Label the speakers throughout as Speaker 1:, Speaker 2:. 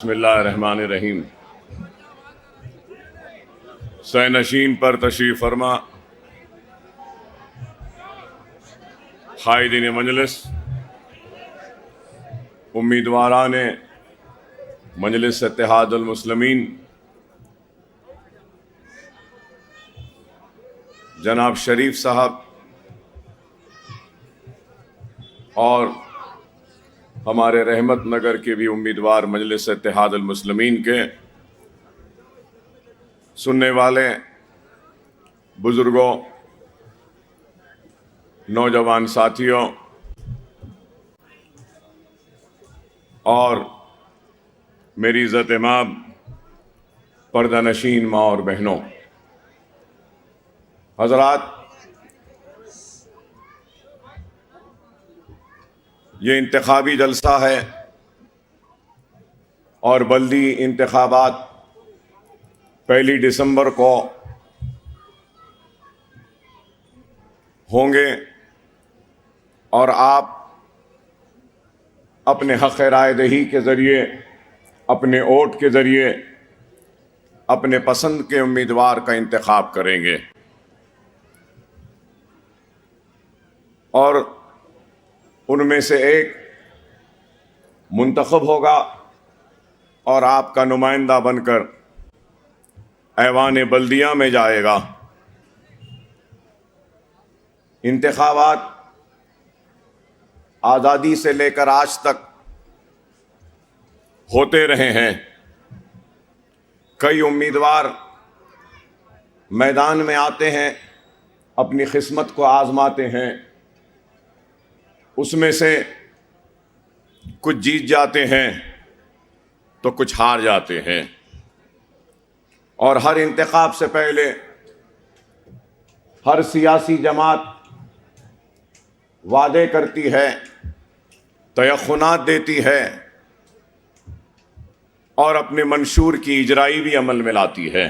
Speaker 1: बिस्मिल्लाहिर्रहमानिर्रहीम। सैनशीन पर तशरीफ़ फरमा कायदीन मजलिस, उम्मीदवारान मजलिस इत्तेहादुल मुस्लिमीन, जनाब शरीफ साहब और हमारे रहमत नगर के भी उम्मीदवार मजलिस इत्तेहादुल मुस्लिमीन के सुनने वाले बुजुर्गों, नौजवान साथियों और मेरी इज़्ज़त माब पर्दा नशीन माँ और बहनों, हज़रात, ये इंतखाबी जलसा है और बल्दी इंतखाबात 1 दिसंबर को होंगे और आप अपने हक़ राय दही के ज़रिए, अपने वोट के ज़रिए अपने पसंद के उम्मीदवार का इंतखाब करेंगे और उनमें से एक मुंतखब होगा और आपका नुमाइंदा बनकर ऐवान बल्दिया में जाएगा। इंतखाबात आज़ादी से लेकर आज तक होते रहे हैं। कई उम्मीदवार मैदान में आते हैं, अपनी किस्मत को आजमाते हैं, उसमें से कुछ जीत जाते हैं तो कुछ हार जाते हैं और हर इंतखाब से पहले हर सियासी जमात वादे करती है, तयख्खुनात देती है और अपने मंशूर की इजराई भी अमल में लाती है।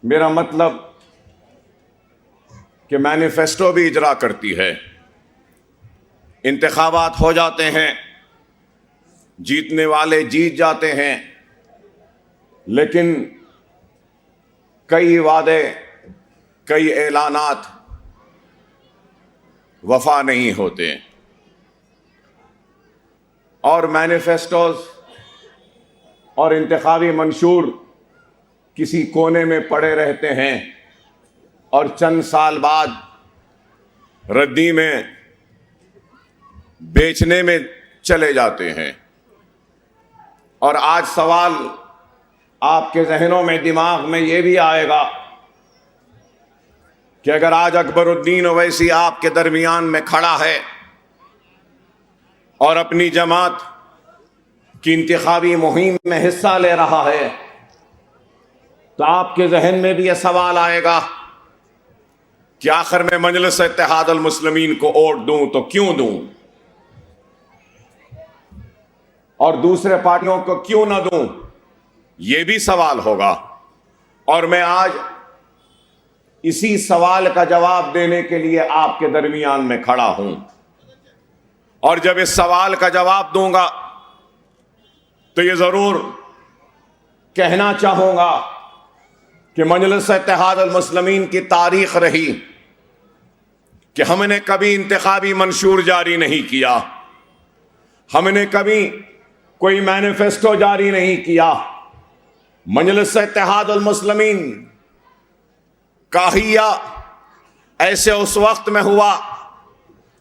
Speaker 1: मेरा मतलब कि मैनिफेस्टो भी इजरा करती है। इंतखाबात हो जाते हैं, जीतने वाले जीत जाते हैं, लेकिन कई वादे, कई ऐलानात वफा नहीं होते और मैनिफेस्टोज और इंतखाबी मंशूर किसी कोने में पड़े रहते हैं और चंद साल बाद रद्दी में बेचने में चले जाते हैं। और आज सवाल आपके जहनों में, दिमाग में ये भी आएगा कि अगर आज अकबरुद्दीन ओवैसी आपके दरमियान में खड़ा है और अपनी जमात की इंतखाबी मुहिम में हिस्सा ले रहा है, तो आपके जहन में भी यह सवाल आएगा कि आखिर में मजलिस इत्तेहादुल मुस्लिमीन को वोट दूं तो क्यों दूं और दूसरे पार्टियों को क्यों ना दूं, यह भी सवाल होगा। और मैं आज इसी सवाल का जवाब देने के लिए आपके दरमियान में खड़ा हूं और जब इस सवाल का जवाब दूंगा तो ये जरूर कहना चाहूंगा कि मजलिस इत्तेहादुल मुस्लिमीन की तारीख रही कि हमने कभी इंतखाबी मंशूर जारी नहीं किया, हमने कभी कोई मैनिफेस्टो जारी नहीं किया। मजलिस इत्तेहादुल मुस्लिमीन का हिया ऐसे उस वक्त में हुआ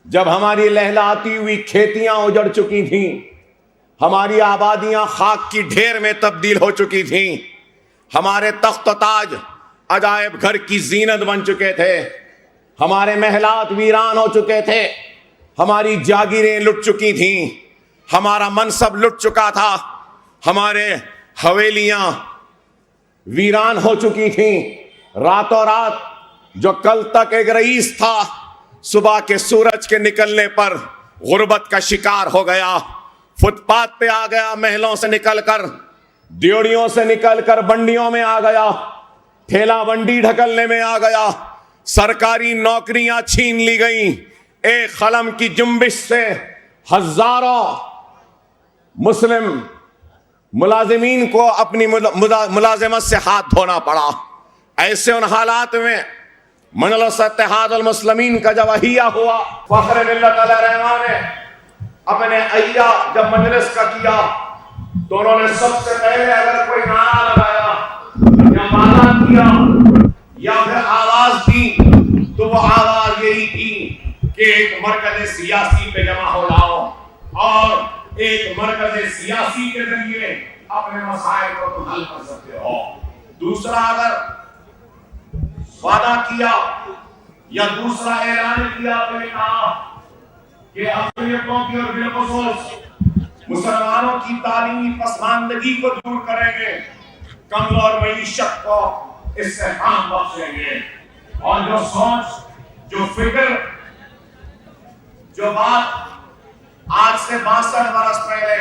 Speaker 1: जब हमारी लहलहाती हुई खेतियां उजड़ चुकी थीं, हमारी आबादियां खाक की ढेर में तब्दील हो चुकी थीं, हमारे तख्त ताज अजायब घर की जीनत बन चुके थे, हमारे महलात वीरान हो चुके थे, हमारी जागीरें लुट चुकी थीं, हमारा मनसब लुट चुका था, हमारे हवेलियां वीरान हो चुकी थीं। रातों रात जो कल तक एक रईस था, सुबह के सूरज के निकलने पर गुर्बत का शिकार हो गया, फुटपाथ पे आ गया, महलों से निकलकर, ड्योड़ियों से निकलकर बंडियों में आ गया, ठेला बंडी ढकलने में आ गया, सरकारी नौकरियां छीन ली गई। एक कलम की जुम्बिश से हजारों मुस्लिम मुलाजिमीन को अपनी मुलाजिमत से हाथ धोना पड़ा। ऐसे उन हालात में मजलिस इत्तेहादुल मुस्लिमीन का जब अहिया हुआ, फख्र मिल्लत अलैहिर्रहमान ने अपने अहिया जब मजलिस का किया तो उन्होंने सबसे पहले अगर कोई नारा लगाया या माला किया या फिर आवाज दी तो वो आवाज यही थी कि एक मरकज सियासी पे जमा हो जाओ और एक मरकज सियासी के जरिए अपने मसाइल को तुम हल कर सकते हो। दूसरा अगर वादा किया या दूसरा ऐलान किया तो कहा कि अक़लियतों की और बिलखुसूस मुसलमानों की तालीमी पसमानदगी को दूर करेंगे, कमजोर मईशत को इससे काम बख्शेंगे। और जो सोच, जो फिक्र, जो बात आज से 62 बरस पहले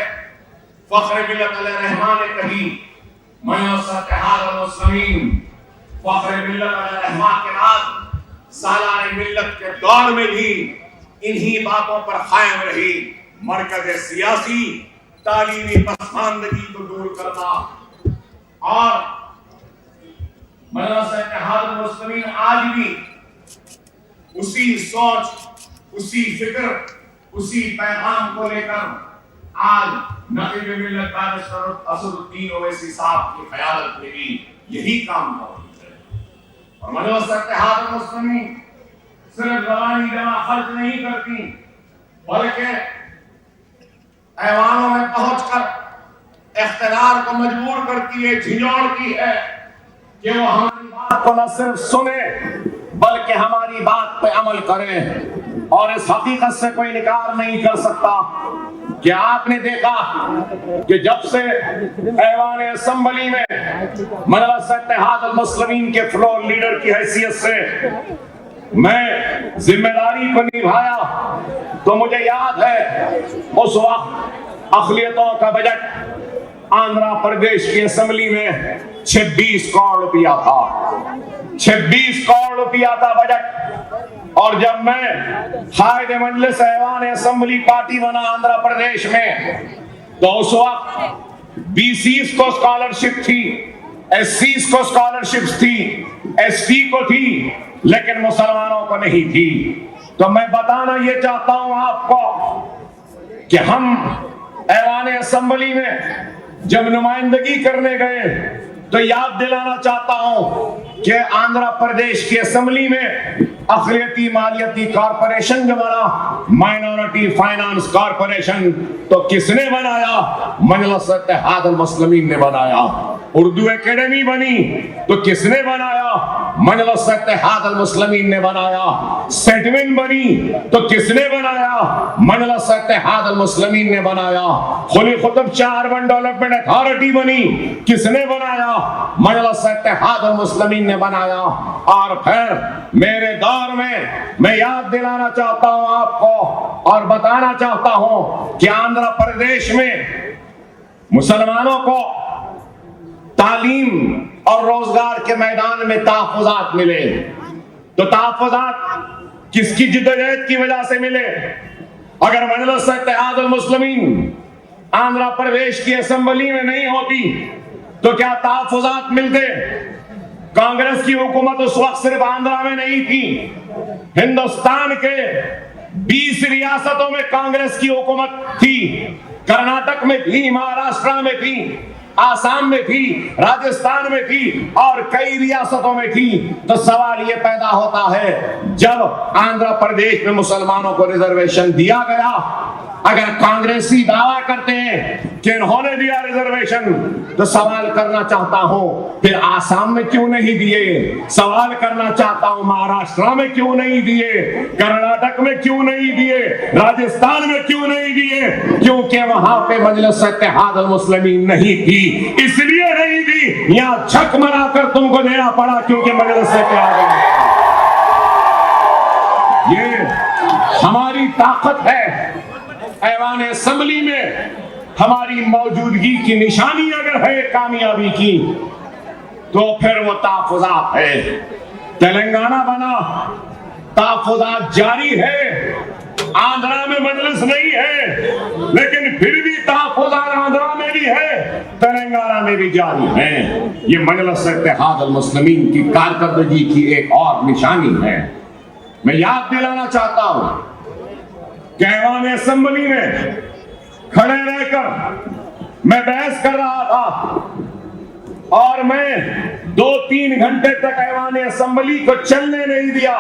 Speaker 1: फख्र मिल्लत अलैहिर्रहमान ने कही, मजलिस इत्तेहादुल मुस्लिमीन फख्र मिल्लत अलैहिर्रहमान के बाद सालाने मिल्लत के दौर में भी इन्हीं बातों पर कायम रही। मरकज सियासी तालीमी पसमानदगी को दूर करना और मजलिस इत्तेहादुल मुस्लिमीन आज भी उसी सोच, उसी फिक्र, उसी पैगाम को लेकर आज नकीब मिल्लत बैरिस्टर असदुद्दीन ओवैसी साहब की क़यादत में भी यही काम कर रही है। और मजलिस इत्तेहादुल मुस्लिमीन सिर्फ ज़बानी जमा खर्च नहीं करती बल्कि ऐवानों में पहुंचकर इख्तिलार को मजबूर करती है, झिझोड़ती है कि वो हमारी बात को न सिर्फ सुने बल्कि हमारी बात पे अमल करें। और इस हकीकत से कोई इनकार नहीं कर सकता कि आपने देखा कि जब से ऐवान असेंबली में मजलिस इत्तेहादुल मुस्लिमीन के फ्लोर लीडर की हैसियत से मैं जिम्मेदारी को निभाया तो मुझे याद है उस वक्त अक़लियतों का बजट आंध्र प्रदेश की असेंबली में 26 करोड़ रुपया था। 26 करोड़ रुपया था बजट। और जब मैं कायद मजलिस ऐवान असेंबली पार्टी बना आंध्र प्रदेश में तो उस वक्त बीसीज को स्कॉलरशिप थी, एससीज को स्कॉलरशिप थी, एसटी को थी, लेकिन मुसलमानों को नहीं थी। तो मैं बताना ये चाहता हूं आपको कि हम ऐवान असेंबली में जब नुमाइंदगी करने गए तो याद दिलाना चाहता हूं कि आंध्र प्रदेश की असेंबली में अक़लियती मालियती कॉर्पोरेशन जो बना, माइनॉरिटी फाइनेंस कॉर्पोरेशन, तो किसने बनाया? मजलिस इत्तेहादुल मुस्लिमीन ने बनाया। उर्दू एकेडमी बनी तो किसने बनाया? मजलिस इत्तेहादुल मुस्लिमीन ने बनाया। सेटविन बनी तो किसने बनाया? मजलिस इत्तेहादुल मुस्लिमीन ने बनाया। खुली खुतब शाह अर्बन डेवलपमेंट अथॉरिटी बनी, किसने बनाया? मजलिस इत्तेहादुल मुस्लिमीन ने बनाया। और फिर मेरे दौर में मैं याद दिलाना चाहता हूं आपको और बताना चाहता हूं कि आंध्र प्रदेश में मुसलमानों को तालीम और रोजगार के मैदान में तहफ़्फ़ुज़ात मिले। तो तहफ़्फ़ुज़ात किसकी जिद्दोजहद की वजह से मिले? अगर मजलिस इत्तेहादुल मुस्लिमीन आंध्र प्रदेश की असेंबली में नहीं होती तो क्या तहफ़्फ़ुज़ात मिलते? कांग्रेस की हुकूमत उस वक्त सिर्फ आंध्र में नहीं थी, हिंदुस्तान के 20 रियासतों में कांग्रेस की हुकूमत थी। कर्नाटक में थी, महाराष्ट्र में थी, आसाम में थी, राजस्थान में थी और कई रियासतों में थी। तो सवाल ये पैदा होता है, जब आंध्र प्रदेश में मुसलमानों को रिजर्वेशन दिया गया, अगर कांग्रेसी दावा करते हैं कि इन्होंने दिया रिजर्वेशन, तो सवाल करना चाहता हूं फिर आसाम में क्यों नहीं दिए? सवाल करना चाहता हूं महाराष्ट्र में क्यों नहीं दिए? कर्नाटक में क्यों नहीं दिए? राजस्थान में क्यों नहीं दिए? क्योंकि वहां पे मजलिस इत्तेहादुल मुस्लिमीन नहीं थी, इसलिए नहीं दी। यहां छक मराकर तुमको देना पड़ा क्योंकि मजलिस इत्तेहादुल। ये हमारी ताकत है। ऐवान असेंबली में हमारी मौजूदगी की निशानी अगर है कामयाबी की, तो फिर वो तहफ़्फ़ुज़ात है। तेलंगाना बना, तहफ़्फ़ुज़ात जारी है।
Speaker 2: आंध्रा में मजलिस नहीं है, लेकिन फिर भी तहफ़्फ़ुज़ात आंध्रा में भी है, तेलंगाना में भी जारी है। ये मजलिस इत्तेहादुल मुस्लिमीन की कारकर्दगी की एक और निशानी है। मैं याद दिलाना चाहता हूं कि ऐवान असेंबली में खड़े रहकर मैं बहस कर रहा था और मैं 2-3 घंटे तक ऐवान असेंबली को चलने नहीं दिया।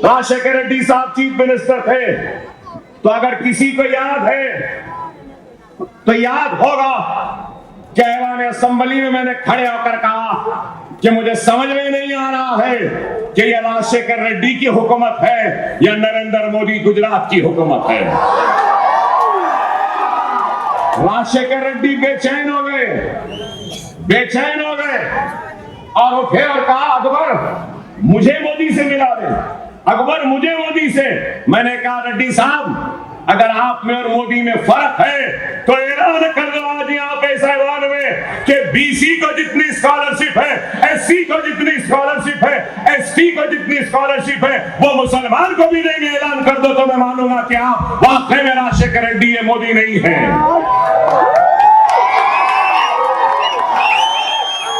Speaker 2: राजशेखर रेड्डी साहब चीफ मिनिस्टर थे, तो अगर किसी को याद है तो याद होगा कि ऐवान असेंबली में मैंने खड़े होकर कहा कि मुझे समझ में नहीं आ रहा है कि यह राजशेखर रेड्डी की हुकूमत है या नरेंद्र मोदी गुजरात की हुकूमत है। राजशेखर रेड्डी बेचैन हो गए और उठे और कहा, अकबर मुझे मोदी से मिला दे, अकबर मुझे मोदी से। मैंने कहा, रेड्डी साहब अगर आप में और मोदी में फर्क है तो ऐलान कर दो आज यहाँ पे इस ऐवान में कि बीसी को जितनी स्कॉलरशिप है, एससी को जितनी स्कॉलरशिप है, एसटी को जितनी स्कॉलरशिप है, वो मुसलमान को भी देंगे। ऐलान कर दो तो मैं मानूंगा कि आप वाकई में राजशेखर रेड्डी है, मोदी नहीं है।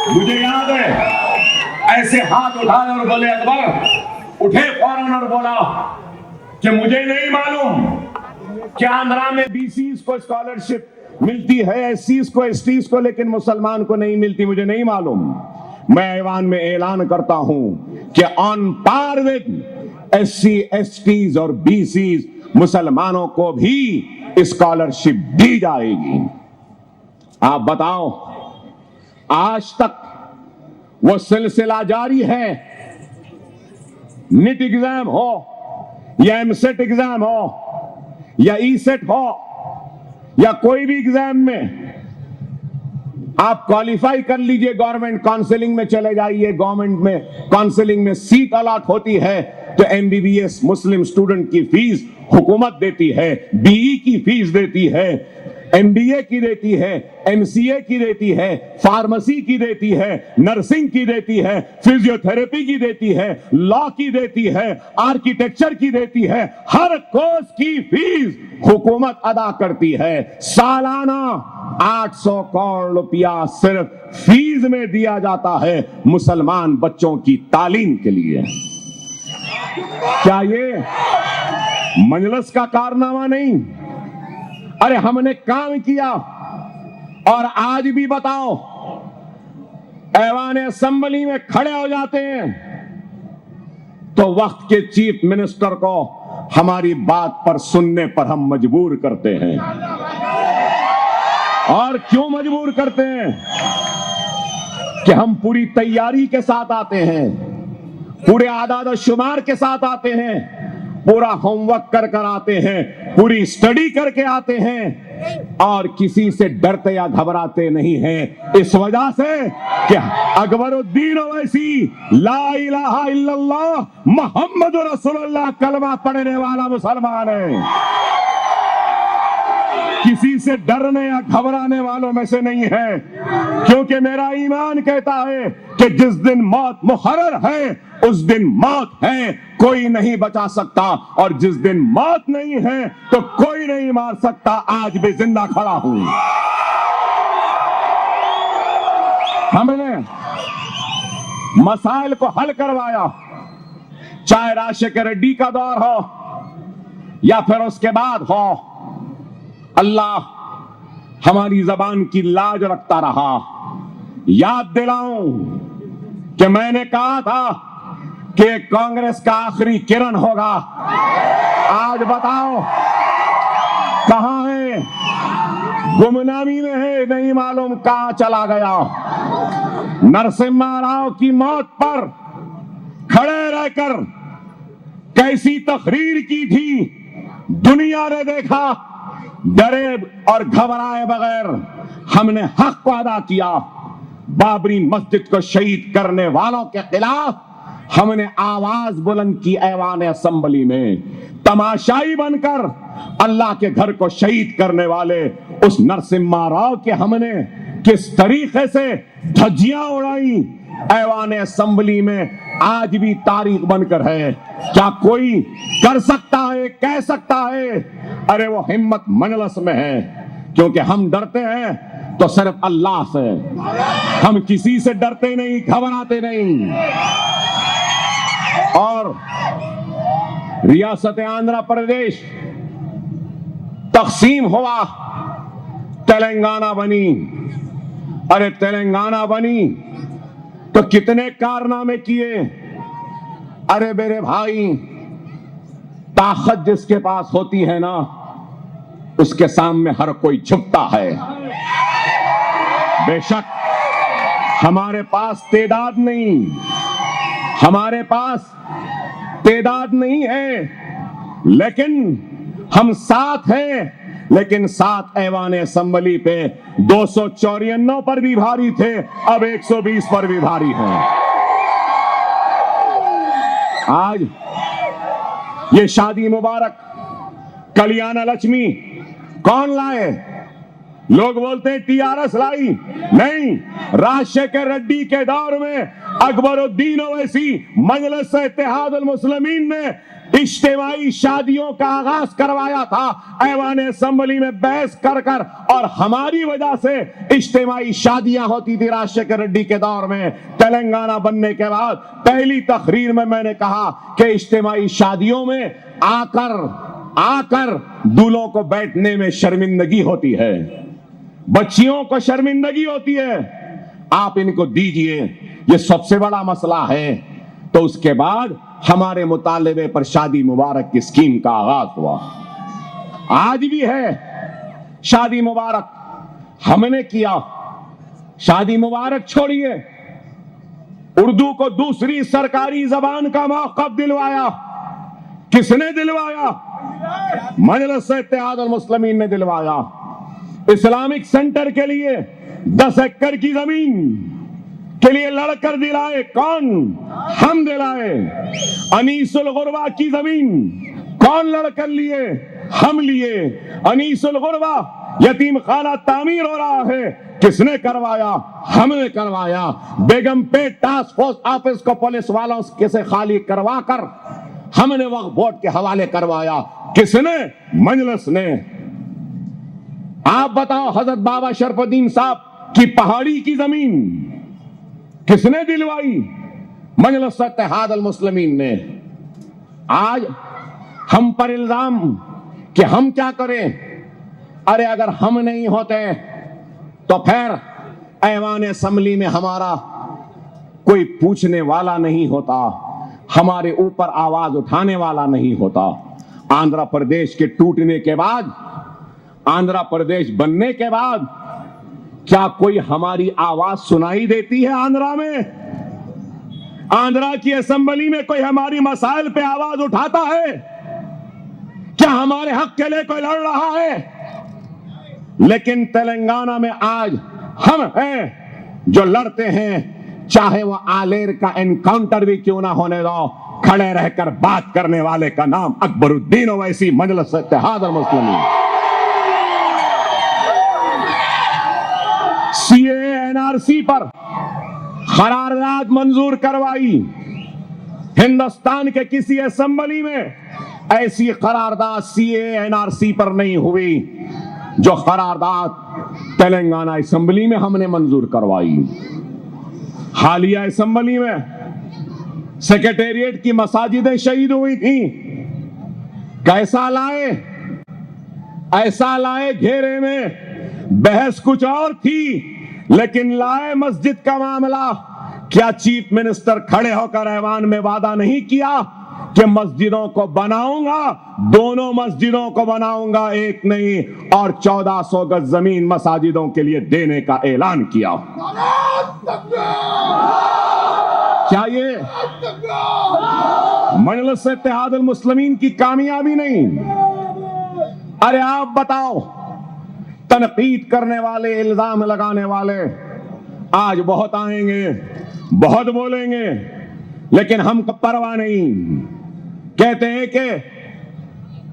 Speaker 2: मुझे याद है ऐसे हाथ उठाए और बोले, अकबर उठे फौरन और बोला कि मुझे नहीं मालूम कि आंध्रा में बीसीज को स्कॉलरशिप मिलती है, एससीज को, एसटीज को, लेकिन मुसलमान को नहीं मिलती, मुझे नहीं मालूम। मैं ऐवान में ऐलान करता हूं कि on par with SC, STs और बीसीज मुसलमानों को भी स्कॉलरशिप दी जाएगी। आप बताओ, आज तक वो सिलसिला जारी है। नीट एग्जाम हो या एमसेट एग्जाम हो या ईसेट हो या कोई भी एग्जाम में आप क्वालिफाई कर लीजिए, गवर्नमेंट काउंसलिंग में चले जाइए, गवर्नमेंट में काउंसलिंग में सीट अलॉट होती है तो एमबीबीएस मुस्लिम स्टूडेंट की फीस हुकूमत देती है, बीई की फीस देती है, एमबीए की देती है, एमसीए की देती है, फार्मेसी की देती है, नर्सिंग की देती है, फिजियोथेरेपी की देती है, लॉ की देती है, आर्किटेक्चर की देती है। हर कोर्स की फीस हुकूमत अदा करती है। सालाना 800 करोड़ रुपया सिर्फ फीस में दिया जाता है मुसलमान बच्चों की तालीम के लिए। क्या ये मजलिस का कारनामा नहीं? अरे हमने काम किया और आज भी बताओ, ऐवान असेंबली में खड़े हो जाते हैं तो वक्त के चीफ मिनिस्टर को हमारी बात पर सुनने पर हम मजबूर करते हैं। और क्यों मजबूर करते हैं? कि हम पूरी तैयारी के साथ आते हैं, पूरे आदाद शुमार के साथ आते हैं, पूरा होमवर्क कर आते हैं, पूरी स्टडी करके आते हैं और किसी से डरते या घबराते नहीं हैं। इस वजह से कि अकबरुद्दीन ओवैसी ला इलाहा इल्लल्लाह मुहम्मदुर रसूलुल्लाह कलमा पढ़ने वाला मुसलमान है, किसी से डरने या घबराने वालों में से नहीं है। क्योंकि मेरा ईमान कहता है कि जिस दिन मौत मुकर्रर है उस दिन मौत है, कोई नहीं बचा सकता, और जिस दिन मौत नहीं है तो कोई नहीं मार सकता। आज भी जिंदा खड़ा हूं। हमने मसाइल को हल करवाया, चाहे राजशेखर रेड्डी का दौर हो या फिर उसके बाद हो। अल्लाह हमारी जबान की लाज रखता रहा। याद दिलाऊं कि मैंने कहा था कि कांग्रेस का आखिरी किरण होगा। आज बताओ कहां है? गुमनामी में है, नहीं मालूम कहां चला गया। नरसिम्हा राव की मौत पर खड़े रहकर कैसी तकरीर की थी, दुनिया ने देखा। डरे और घबराए बगैर हमने हक को अदा किया। बाबरी मस्जिद को शहीद करने वालों के खिलाफ हमने आवाज बुलंद की ऐवान असेंबली में। तमाशाई बनकर अल्लाह के घर को शहीद करने वाले उस नरसिम्हा राव के हमने किस तरीके से धज्जियां उड़ाई, ऐवान असेंबली में आज भी तारीख बनकर है। क्या कोई कर सकता है, कह सकता है? अरे वो हिम्मत मजलिस में है, क्योंकि हम डरते हैं तो सिर्फ अल्लाह से, हम किसी से डरते नहीं, घबराते नहीं। और रियासत आंध्र प्रदेश तकसीम हुआ, तेलंगाना बनी। अरे तेलंगाना बनी तो कितने कारनामे किए। अरे मेरे भाई, ताकत जिसके पास होती है ना, उसके सामने हर कोई झुकता है। बेशक हमारे पास तादाद नहीं, हमारे पास तादाद नहीं है, लेकिन हम साथ हैं। लेकिन साथ ऐवान असेंबली पे 294 पर भी भारी थे, अब 120 पर भी भारी हैं। आज ये शादी मुबारक, कल्याण लक्ष्मी कौन लाए? लोग बोलते हैं टीआरएस लाई, नहीं। राजशेखर रेड्डी के दौर में अकबरुद्दीन ओवैसी मजलिस इत्तेहादुल मुस्लिमीन ने इज्तिमाई शादियों का आगाज करवाया था, ऐवान असेंबली में बहस कर कर, और हमारी वजह से इज्तिमाई शादियां होती थी राजशेखर रेड्डी के दौर में। तेलंगाना बनने के बाद पहली तकरीर में मैंने कहा कि इज्तिमाई शादियों में आकर दूल्हों को बैठने में शर्मिंदगी होती है, बच्चियों को शर्मिंदगी होती है, आप इनको दीजिए, ये सबसे बड़ा मसला है। तो उसके बाद हमारे मुतालिबे पर शादी मुबारक की स्कीम का आगाज हुआ। आज भी है शादी मुबारक, हमने किया। शादी मुबारक छोड़िए, उर्दू को दूसरी सरकारी जबान का मौक़िफ़ दिलवाया। किसने दिलवाया? मजलिस इत्तेहादुल मुस्लिमीन ने दिलवाया। इस्लामिक सेंटर के लिए 10 एकड़ की जमीन के लिए लड़कर दिलाए कौन? हम दिलाए। अनीसुल गुरबा की जमीन कौन लड़कर लिए? हम लिए। अनीसुल गुरबा यतीम खाना तामीर हो रहा है, किसने करवाया? हमने करवाया। बेगमपेट टास्क फोर्स ऑफिस को पुलिस वालों से खाली करवा कर हमने वक्फ बोर्ड के हवाले करवाया। किसने? मजलिस ने। आप बताओ, हजरत बाबा शरफुद्दीन साहब की पहाड़ी की जमीन किसने दिलवाई? मजलिस इत्तेहादुल मुस्लिमीन ने। आज हम पर इल्जाम कि हम क्या करें? अरे अगर हम नहीं होते तो फिर ऐवान असेंबली में हमारा कोई पूछने वाला नहीं होता, हमारे ऊपर आवाज उठाने वाला नहीं होता। आंध्र प्रदेश के टूटने के बाद, आंध्र प्रदेश बनने के बाद क्या कोई हमारी आवाज सुनाई देती है? आंध्रा में, आंध्रा की असेंबली में कोई हमारी मसाइल पे आवाज उठाता है? क्या हमारे हक के लिए कोई लड़ रहा है? लेकिन तेलंगाना में आज हम हैं जो लड़ते हैं, चाहे वो आलेर का एनकाउंटर भी क्यों ना होने दो। खड़े रहकर बात करने वाले का नाम अकबरुद्दीन ओवैसी, मजलिस इत्तेहादुल मुस्लिमीन। सीए एनआरसी पर करारदाद मंजूर करवाई। हिंदुस्तान के किसी असेंबली में ऐसी करारदाद सीए एनआरसी पर नहीं हुई जो करारदाद तेलंगाना असेंबली में हमने मंजूर करवाई। हालिया असेंबली में सेक्रेटेरिएट की मसाजिदें शहीद हुई थी। कैसा लाए? ऐसा लाए घेरे में, बहस कुछ और थी, लेकिन लाए मस्जिद का मामला। क्या चीफ मिनिस्टर खड़े होकर ऐवान में वादा नहीं किया कि मस्जिदों को बनाऊंगा, दोनों मस्जिदों को बनाऊंगा, एक नहीं, और 1400 गज जमीन मसाजिदों के लिए देने का ऐलान किया? क्या ये मजलिस इत्तेहादुल मुस्लिमीन की कामयाबी नहीं? अरे आप बताओ, तनकीद करने वाले, इल्जाम लगाने वाले आज बहुत आएंगे, बहुत बोलेंगे, लेकिन हमको परवाह नहीं। कहते हैं कि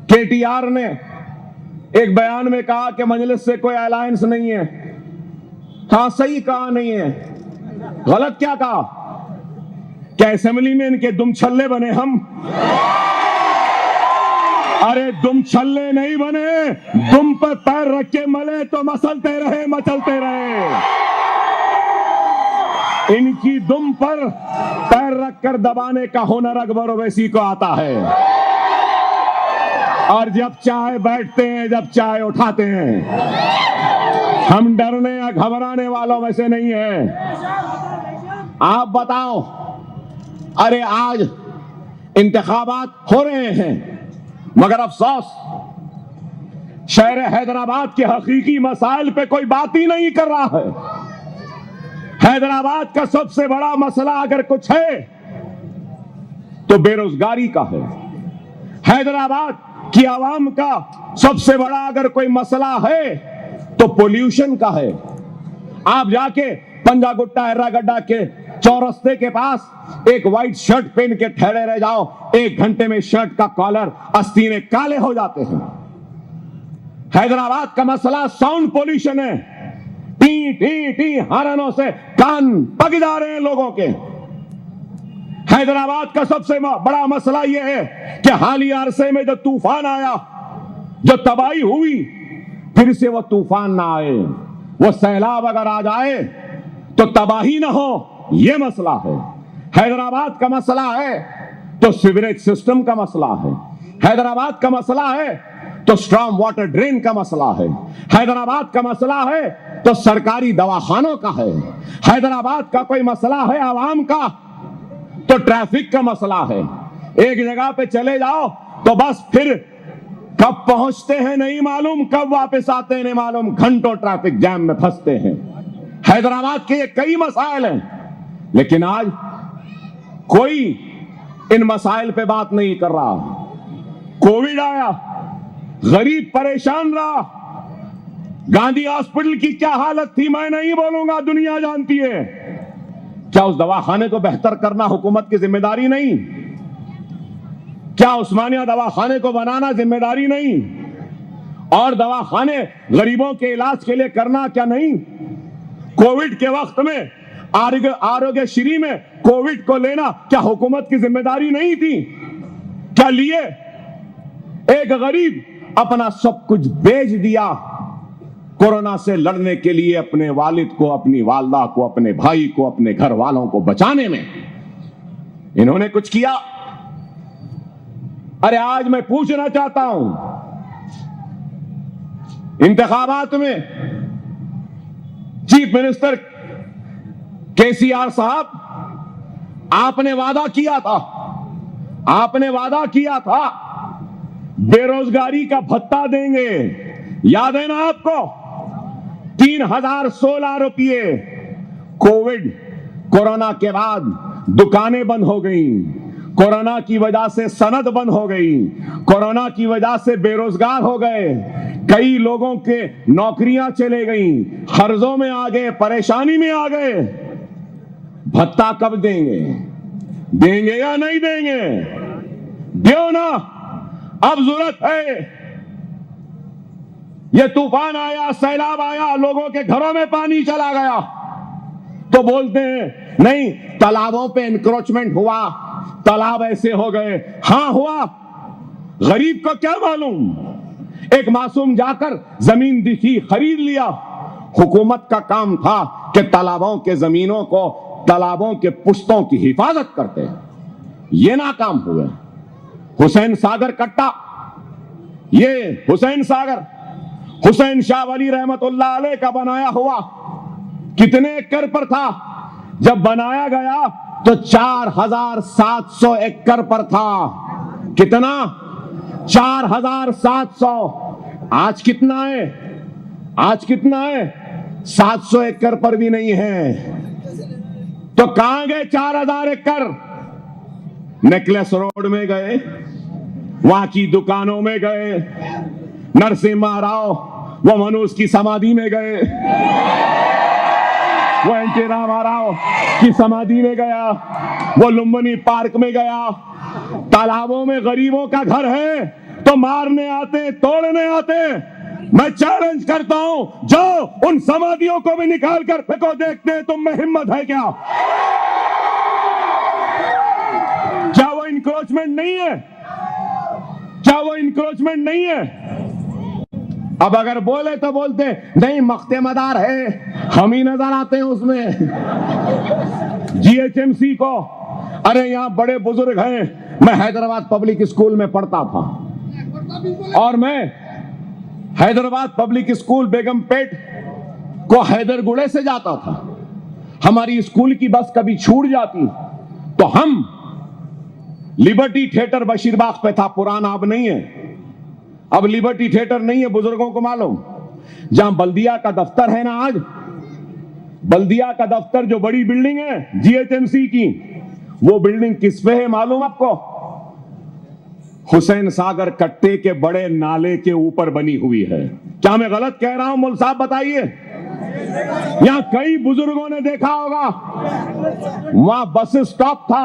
Speaker 2: केटीआर ने एक बयान में कहा कि मजलिस से कोई अलायंस नहीं है। हाँ, सही कहा, नहीं है। गलत क्या कहा? क्या असेंबली में इनके दुम छल्ले बने हम? अरे दुम छल्ले नहीं बने, दुम पर पैर रख के मले तो मसलते रहे, मचलते रहे। इनकी दुम पर पैर रखकर दबाने का हुनर अकबर ओवैसी को आता है, और जब चाहे बैठते हैं, जब चाहे उठाते हैं। हम डरने या घबराने वालों में से नहीं है। आप बताओ, अरे आज इंतखाबात हो रहे हैं, मगर अफसोस शहर हैदराबाद के हकीकी मसाइल पे कोई बात ही नहीं कर रहा है। हैदराबाद का सबसे बड़ा मसला अगर कुछ है तो बेरोजगारी का है। हैदराबाद की आवाम का सबसे बड़ा अगर कोई मसला है तो पोल्यूशन का है। आप जाके पंजागुट्टा एर्रागड्डा के चौरस्ते के पास एक व्हाइट शर्ट पहन के ठहरे रह जाओ, 1 घंटे में शर्ट का कॉलर आस्तीने काले हो जाते हैं। हैदराबाद का मसला साउंड पोल्यूशन है। टी टी टी हॉर्नों से कान पक जा रहे हैं लोगों के। हैदराबाद का सबसे बड़ा मसला यह है कि हालिया अरसे में जो तूफान आया, जो तबाही हुई, फिर से वो तूफान ना आए, वो सैलाब अगर आ जाए तो तबाही ना हो, ये मसला है। हैदराबाद का मसला है तो सीवरेज सिस्टम का मसला है। हैदराबाद का मसला है तो स्ट्रॉन्ग वाटर ड्रेन का मसला है। हैदराबाद का मसला है तो सरकारी दवाखानों का है। हैदराबाद का कोई मसला है आवाम का तो ट्रैफिक का मसला है। एक जगह पे चले जाओ तो बस फिर कब पहुंचते हैं नहीं मालूम, कब वापस आते हैं नहीं मालूम, घंटों ट्रैफिक जैम में फंसते हैं। हैदराबाद के ये कई मसाइल हैं, लेकिन आज कोई इन मसाइल पे बात नहीं कर रहा। कोविड आया, गरीब परेशान रहा। गांधी हॉस्पिटल की क्या हालत थी मैं नहीं बोलूंगा, दुनिया जानती है। क्या उस दवाखाने को बेहतर करना हुकूमत की जिम्मेदारी नहीं? क्या उस्मानिया दवाखाने को बनाना जिम्मेदारी नहीं? और दवाखाने गरीबों के इलाज के लिए करना क्या नहीं? कोविड के वक्त में आरोग्यश्री में कोविड को लेना क्या हुकूमत की जिम्मेदारी नहीं थी? क्या लिए? एक गरीब अपना सब कुछ बेच दिया कोरोना से लड़ने के लिए, अपने वालिद को, अपनी वालदा को, अपने भाई को, अपने घर वालों को बचाने में इन्होंने कुछ किया। अरे आज मैं पूछना चाहता हूं, इंतखाबात में चीफ मिनिस्टर केसीआर साहब, आपने वादा किया था बेरोजगारी का भत्ता देंगे, याद है ना आपको? 3016 रुपये। कोरोना के बाद दुकानें बंद हो गई, कोरोना की वजह से सनद बंद हो गई, कोरोना की वजह से बेरोजगार हो गए, कई लोगों के नौकरियां चले गई, कर्जों में आ गए, परेशानी में आ गए। भत्ता कब देंगे या नहीं देंगे? दो ना, अब जरूरत है। ये तूफान आया, सैलाब आया, लोगों के घरों में पानी चला गया तो बोलते हैं नहीं, तालाबों पे एनक्रोचमेंट हुआ, तालाब ऐसे हो गए। हां हुआ, गरीब को क्या मालूम? एक मासूम जाकर जमीन दिखी, खरीद लिया। हुकूमत का काम था कि तालाबों के जमीनों को, तालाबों के पुश्तों की हिफाजत करते, ये नाकाम हुए। हुसैन सागर कट्टा, ये हुसैन सागर हुसैन शाह वली रहमतुल्लाह अलैह का बनाया हुआ कितने एकड़ पर था? जब बनाया गया तो 4700 एकड़ पर था। कितना? 4700। आज कितना है? 700 एकड़ पर भी नहीं है। तो कहां गए 4000 एकड़? नेकलेस रोड में गए, वहां की दुकानों में गए, नरसिम्हा राव वो मनुष्य की समाधि में गए, वो एनटी रामाराव की समाधि में गया, वो लुम्बिनी पार्क में गया। तालाबों में गरीबों का घर है तो मारने आते, तोड़ने आते। मैं चैलेंज करता हूं, जाओ उन समाधियों को भी निकाल कर फेंको, देखते हैं तुम में हिम्मत है क्या। इंक्रोचमेंट नहीं है? क्या वो इंक्रोचमेंट नहीं है? अब अगर बोले तो बोलते नहीं मख्ते मदार है, हम ही नजर आते हैं उसमें। जीएचएमसी को, अरे यहां बड़े बुजुर्ग हैं। मैं हैदराबाद पब्लिक स्कूल में पढ़ता था और मैं हैदराबाद पब्लिक स्कूल बेगमपेट को हैदरगुड़े से जाता था। हमारी स्कूल की बस कभी छूट जाती तो हम लिबर्टी थिएटर बशीरबाग पे था, पुराना, अब नहीं है। अब लिबर्टी थिएटर नहीं है, बुजुर्गों को मालूम। जहां बल्दिया का दफ्तर है ना, आज बल्दिया का दफ्तर जो बड़ी बिल्डिंग है जीएचएमसी की, वो बिल्डिंग किस पे है मालूम आपको? हुसैन सागर कट्टे के बड़े नाले के ऊपर बनी हुई है। क्या मैं गलत कह रहा हूं मौलवी साहब, बताइए? यहां कई बुजुर्गों ने देखा होगा, वहां बस स्टॉप था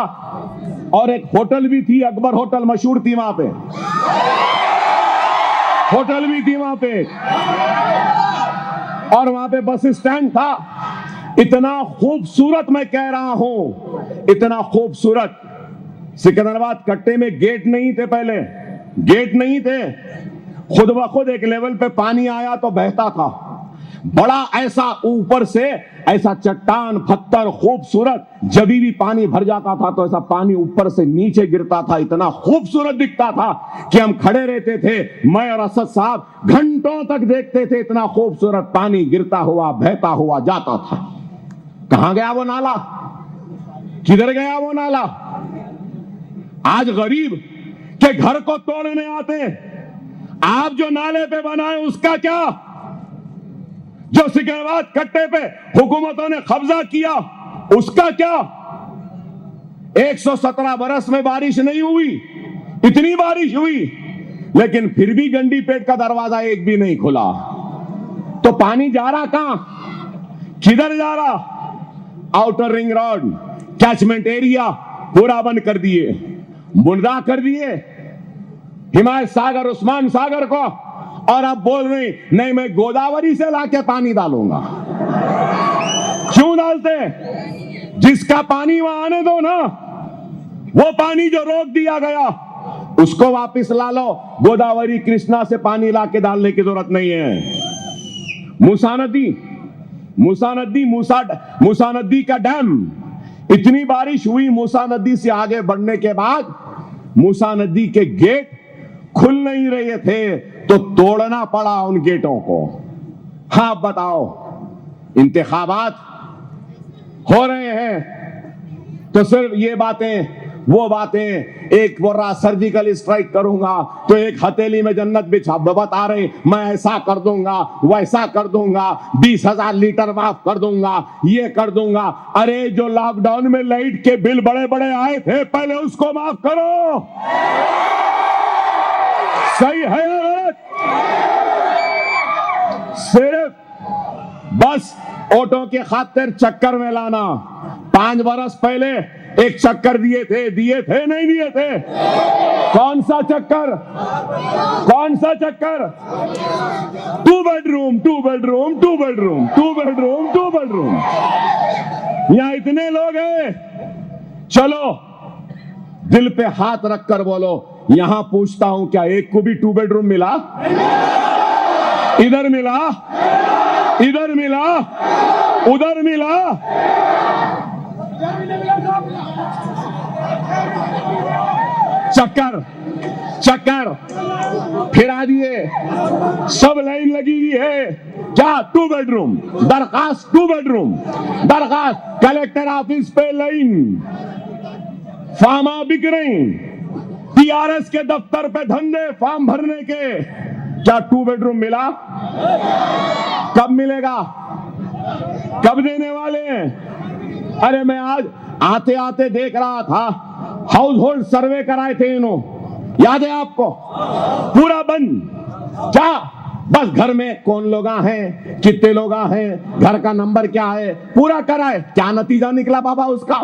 Speaker 2: और एक होटल भी थी, अकबर होटल मशहूर थी वहां पे, होटल भी थी वहां पे, और वहां पे बस स्टैंड था। इतना खूबसूरत, मैं कह रहा हूं इतना खूबसूरत। सिकंदराबाद कट्टे में गेट नहीं थे, पहले गेट नहीं थे, खुद ब खुद एक लेवल पे पानी आया तो बहता था। बड़ा ऐसा ऊपर से ऐसा चट्टान पत्थर खूबसूरत, जब भी पानी भर जाता था तो ऐसा पानी ऊपर से नीचे गिरता था, इतना खूबसूरत दिखता था कि हम खड़े रहते थे, मैं और असद साहब घंटों तक देखते थे। इतना खूबसूरत पानी गिरता हुआ बहता हुआ जाता था। कहां गया वो नाला? किधर गया वो नाला? आज गरीब के घर को तोड़ने आते, आप जो नाले पे बनाए उसका क्या? जो सिकंदराबाद कट्टे पे हुकूमतों ने कब्जा किया उसका क्या? 117 बरस में बारिश नहीं हुई, इतनी बारिश हुई, लेकिन फिर भी गंडीपेट का दरवाजा एक भी नहीं खुला। तो पानी जा रहा कहां? किधर जा रहा? Outer ring road, catchment area पूरा बंद कर दिए, मुर्दा कर दिए हिमायत सागर, उस्मान सागर को, और अब बोल रही नहीं मैं गोदावरी से लाके पानी डालूंगा। क्यों डालते? जिसका पानी वहां आने दो ना, वो पानी जो रोक दिया गया उसको वापस ला लो। गोदावरी कृष्णा से पानी लाके डालने की जरूरत नहीं है। मूसा नदी का डैम, इतनी बारिश हुई, मूसा नदी से आगे बढ़ने के बाद मूसा नदी के गेट खुल नहीं रहे थे तो तोड़ना पड़ा उन गेटों को। हाँ बताओ, इंतखाबात हो रहे हैं तो सिर्फ ये बातें वो बातें, एक बोल रहा सर्जिकल स्ट्राइक करूंगा तो एक हथेली में जन्नत बिछा बता रहे मैं ऐसा कर दूंगा वैसा कर दूंगा, 20,000 लीटर माफ कर दूंगा, ये कर दूंगा। अरे जो लॉकडाउन में लाइट के बिल बड़े बड़े आए थे पहले उसको माफ करो। सही है ना गलत? सिर्फ बस ऑटो के खातिर चक्कर में लाना। 5 बरस पहले एक चक्कर दिए थे नहीं दिए थे? कौन सा चक्कर? 2 बेडरूम यहां इतने लोग हैं। चलो दिल पे हाथ रखकर बोलो, यहां पूछता हूं क्या एक को भी 2 बेडरूम मिला? इधर मिला, उधर मिला। चक्कर फिरा दिए, सब लाइन लगी हुई है। क्या 2 बेडरूम दरखास्त? 2 बेडरूम दरखास्त, कलेक्टर ऑफिस पे लाइन, फार्मा बिक रही, टीआरएस के दफ्तर पे धंधे फॉर्म भरने के। क्या 2 बेडरूम मिला? कब मिलेगा? कब देने वाले हैं? अरे मैं आज आते आते देख रहा था, हाउस होल्ड सर्वे कराए थे इन्होंने, याद है आपको? पूरा बंद। क्या बस घर में कौन लोग हैं, कितने लोग हैं, घर का नंबर क्या है, पूरा कराए। क्या नतीजा निकला बाबा उसका?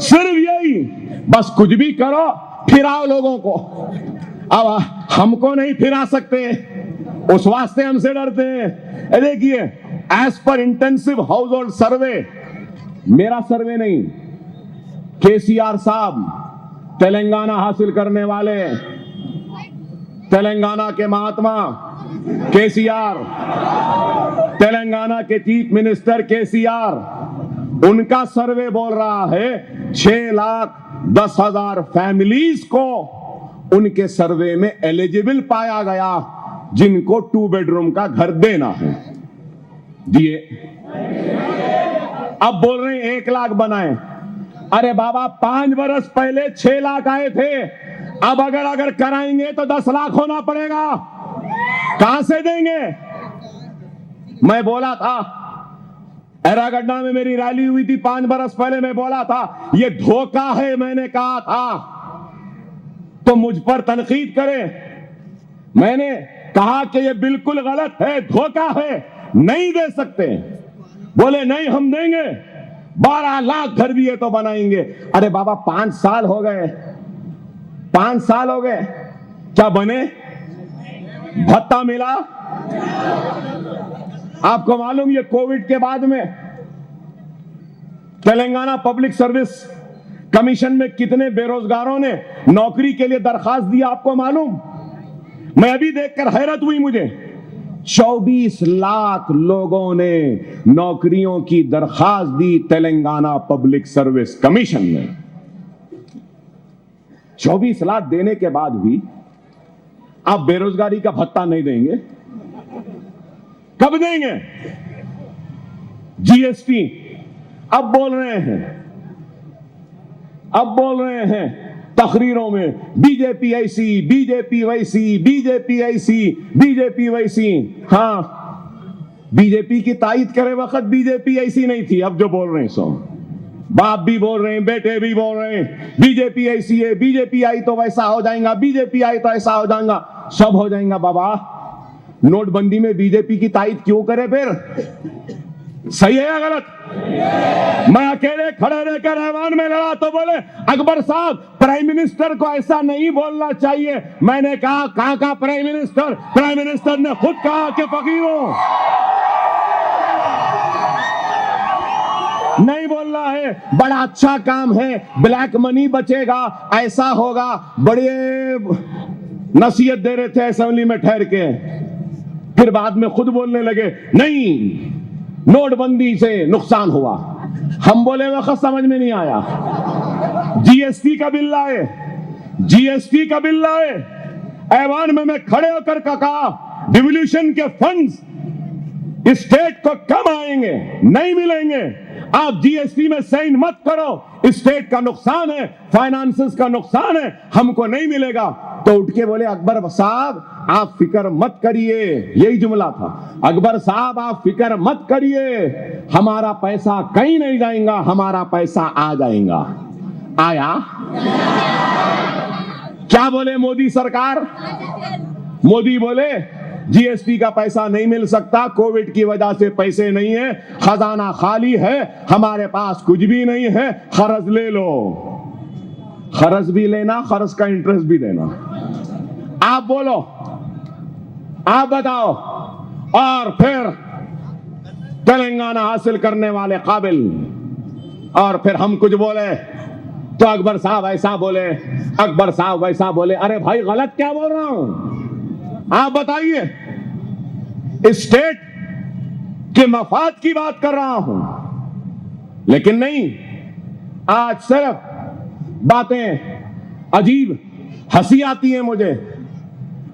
Speaker 2: सिर्फ यही, बस कुछ भी करो फिराओ लोगों को। अब हमको नहीं फिरा सकते, उस वास्ते हमसे डरते हैं। देखिए, as per intensive house hold सर्वे, मेरा सर्वे नहीं, केसीआर साहब तेलंगाना हासिल करने वाले, तेलंगाना के महात्मा केसीआर, तेलंगाना के चीफ मिनिस्टर केसीआर, उनका सर्वे बोल रहा है 6,10,000 फैमिलीज को उनके सर्वे में एलिजिबल पाया गया जिनको 2 बेडरूम का घर देना है, दिए। अब बोल रहे हैं 1 लाख बनाए। अरे बाबा 5 बरस पहले 6 लाख आए थे, अब अगर कराएंगे तो 10 लाख होना पड़ेगा। कहां से देंगे? मैं बोला था, एरागड्डा में मेरी रैली हुई थी 5 बरस पहले, मैं बोला था ये धोखा है, मैंने कहा था, तो मुझ पर तनकीद करें। मैंने कहा कि ये बिल्कुल गलत है, धोखा है, नहीं दे सकते। बोले नहीं हम देंगे, 12 लाख घर भी है तो बनाएंगे। अरे बाबा 5 साल हो गए, 5 साल हो गए, क्या बने? भत्ता मिला? आपको मालूम ये कोविड के बाद में तेलंगाना पब्लिक सर्विस कमीशन में कितने बेरोजगारों ने नौकरी के लिए दरखास्त दिया, आपको मालूम? मैं अभी देखकर हैरत हुई मुझे। 24 लाख लोगों ने नौकरियों की दरखास्त दी तेलंगाना पब्लिक सर्विस कमीशन में। 24 लाख देने के बाद भी आप बेरोजगारी का भत्ता नहीं देंगे? कब देंगे? जीएसटी अब बोल रहे हैं तकरीरों में, बीजेपी ऐसी, बीजेपी वैसी, बीजेपी ऐसी, बीजेपी वैसी। हां, बीजेपी की तायद करे वक्त बीजेपी ऐसी नहीं थी। अब जो बोल रहे हैं सो बाप भी बोल रहे हैं, बेटे भी बोल रहे हैं, बीजेपी ऐसी है, बीजेपी आई तो वैसा हो जाएगा, बीजेपी आई तो ऐसा हो जाएगा, सब हो जाएगा। बाबा नोटबंदी में बीजेपी की तायद क्यों करे? फिर सही है या गलत? मैं अकेले खड़े रहकर ऐवान में लड़ा तो बोले अकबर साहब प्राइम मिनिस्टर को ऐसा नहीं बोलना चाहिए। मैंने कहा कहां का प्राइम मिनिस्टर? प्राइम मिनिस्टर ने खुद कहा कि फकीरों नहीं बोलना है, बड़ा अच्छा काम है, ब्लैक मनी बचेगा, ऐसा होगा। बड़े नसीहत दे रहे थे असेंबली में ठहर के, फिर बाद में खुद बोलने लगे नहीं नोटबंदी से नुकसान हुआ। हम बोले वक्त समझ में नहीं आया। जीएसटी का बिल लाए, जीएसटी का बिल लाए, ऐवान में मैं खड़े होकर कहा डिवोल्यूशन के फंड्स स्टेट को कम आएंगे, नहीं मिलेंगे। आप जीएसटी में साइन मत करो, स्टेट का नुकसान है, फाइनेंसेस का नुकसान है, हमको नहीं मिलेगा। तो उठ के बोले अकबर साहब आप फिक्र मत करिए, यही जुमला था, अकबर साहब आप फिक्र मत करिए, हमारा पैसा कहीं नहीं जाएगा, हमारा पैसा आ जाएगा। आया? क्या बोले मोदी सरकार? मोदी बोले जीएसटी का पैसा नहीं मिल सकता, कोविड की वजह से पैसे नहीं है, खजाना खाली है, हमारे पास कुछ भी नहीं है, खर्च ले लो। खर्च भी लेना, खर्च का इंटरेस्ट भी देना। आप बोलो, आप बताओ। और फिर तेलंगाना हासिल करने वाले काबिल, और फिर हम कुछ बोले तो अकबर साहब ऐसा बोले, अकबर साहब वैसा बोले। अरे भाई गलत क्या बोल रहा हूं? आप बताइए। स्टेट के मफाद की बात कर रहा हूं, लेकिन नहीं, आज सिर्फ बातें अजीब हंसी आती है मुझे।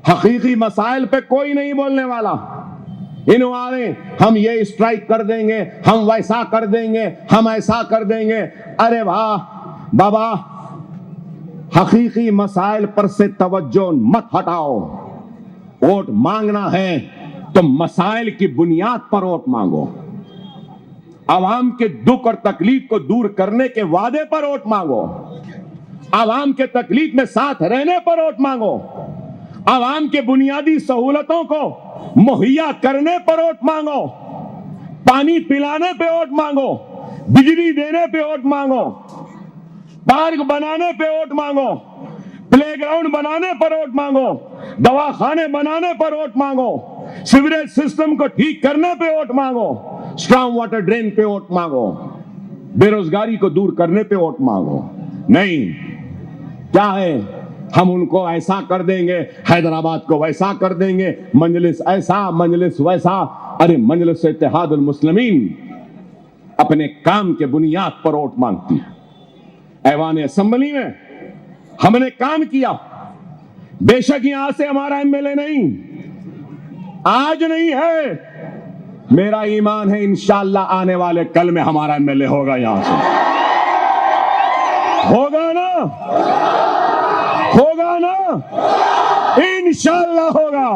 Speaker 2: हकीकी मसाइल पे कोई नहीं बोलने वाला। इन्होंने हम ये स्ट्राइक कर देंगे, हम वैसा कर देंगे, हम ऐसा कर देंगे। अरे वाह बाबा, हकीकी मसाइल पर से तवज्जो मत हटाओ। वोट मांगना है तो मसाइल की बुनियाद पर वोट मांगो। आवाम के दुख और तकलीफ को दूर करने के वादे पर वोट मांगो। आवाम के तकलीफ में साथ रहने पर वोट मांगो। आवाम के बुनियादी सहूलतों को मुहैया करने पर वोट मांगो। पानी पिलाने पे वोट मांगो, बिजली देने पे वोट मांगो, पार्क बनाने पे वोट मांगो, प्लेग्राउंड बनाने पर वोट मांगो, दवाखाने बनाने पर वोट मांगो, सीवरेज सिस्टम को ठीक करने पे वोट मांगो, स्ट्रॉन्ग वाटर ड्रेन पे वोट मांगो, बेरोजगारी को दूर करने पे वोट मांगो। नहीं, क्या है, हम उनको ऐसा कर देंगे, हैदराबाद को वैसा कर देंगे, मजलिस ऐसा मजलिस वैसा। अरे मजलिस इत्तेहादुल मुस्लिमीन अपने काम के बुनियाद पर वोट मांगती है। ऐवान असेंबली में हमने काम किया, बेशक यहां से हमारा एमएलए नहीं, आज नहीं है, मेरा ईमान है इंशाअल्लाह आने वाले कल में हमारा एमएलए होगा, यहां से होगा ना, होगा ना, इंशाअल्लाह होगा,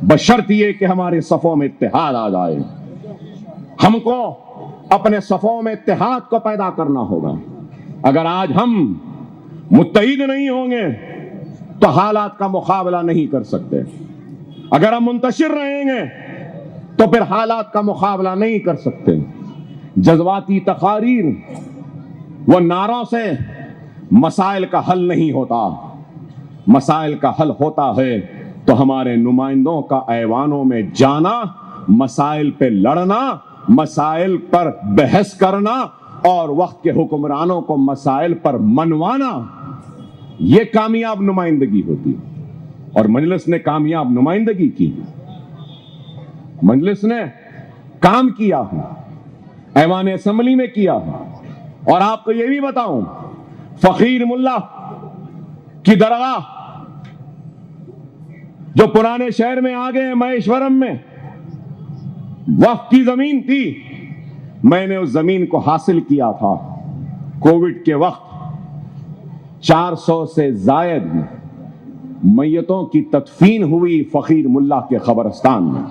Speaker 2: बशर्त ये कि हमारे सफों में इत्तेहाद आ जाए। हमको अपने सफों में इत्तेहाद को पैदा करना होगा। अगर आज हम मुत्तहिद नहीं होंगे तो हालात का मुकाबला नहीं कर सकते। अगर हम मुंतशिर रहेंगे तो फिर हालात का मुकाबला नहीं कर सकते। जज्बाती तकारीर व नारों से मसाइल का हल नहीं होता। मसाइल का हल होता है तो हमारे नुमाइंदों का ऐवानों में जाना, मसाइल पे लड़ना, मसाइल पर बहस करना और वक्त के हुक्मरानों को मसाइल पर मनवाना, यह कामयाब नुमाइंदगी होती है। और मजलिस ने कामयाब नुमाइंदगी की, मजलिस ने काम किया है, ऐवान असेंबली में किया है। और आपको यह भी बताऊं, फकीर मुल्ला की दरगाह जो पुराने शहर में आ गए महेश्वरम में, वक्फ की जमीन थी, मैंने उस जमीन को हासिल किया था। कोविड के वक्त 400 से जायद मैयतों की तदफीन हुई फकीर मुल्ला के कब्रिस्तान में।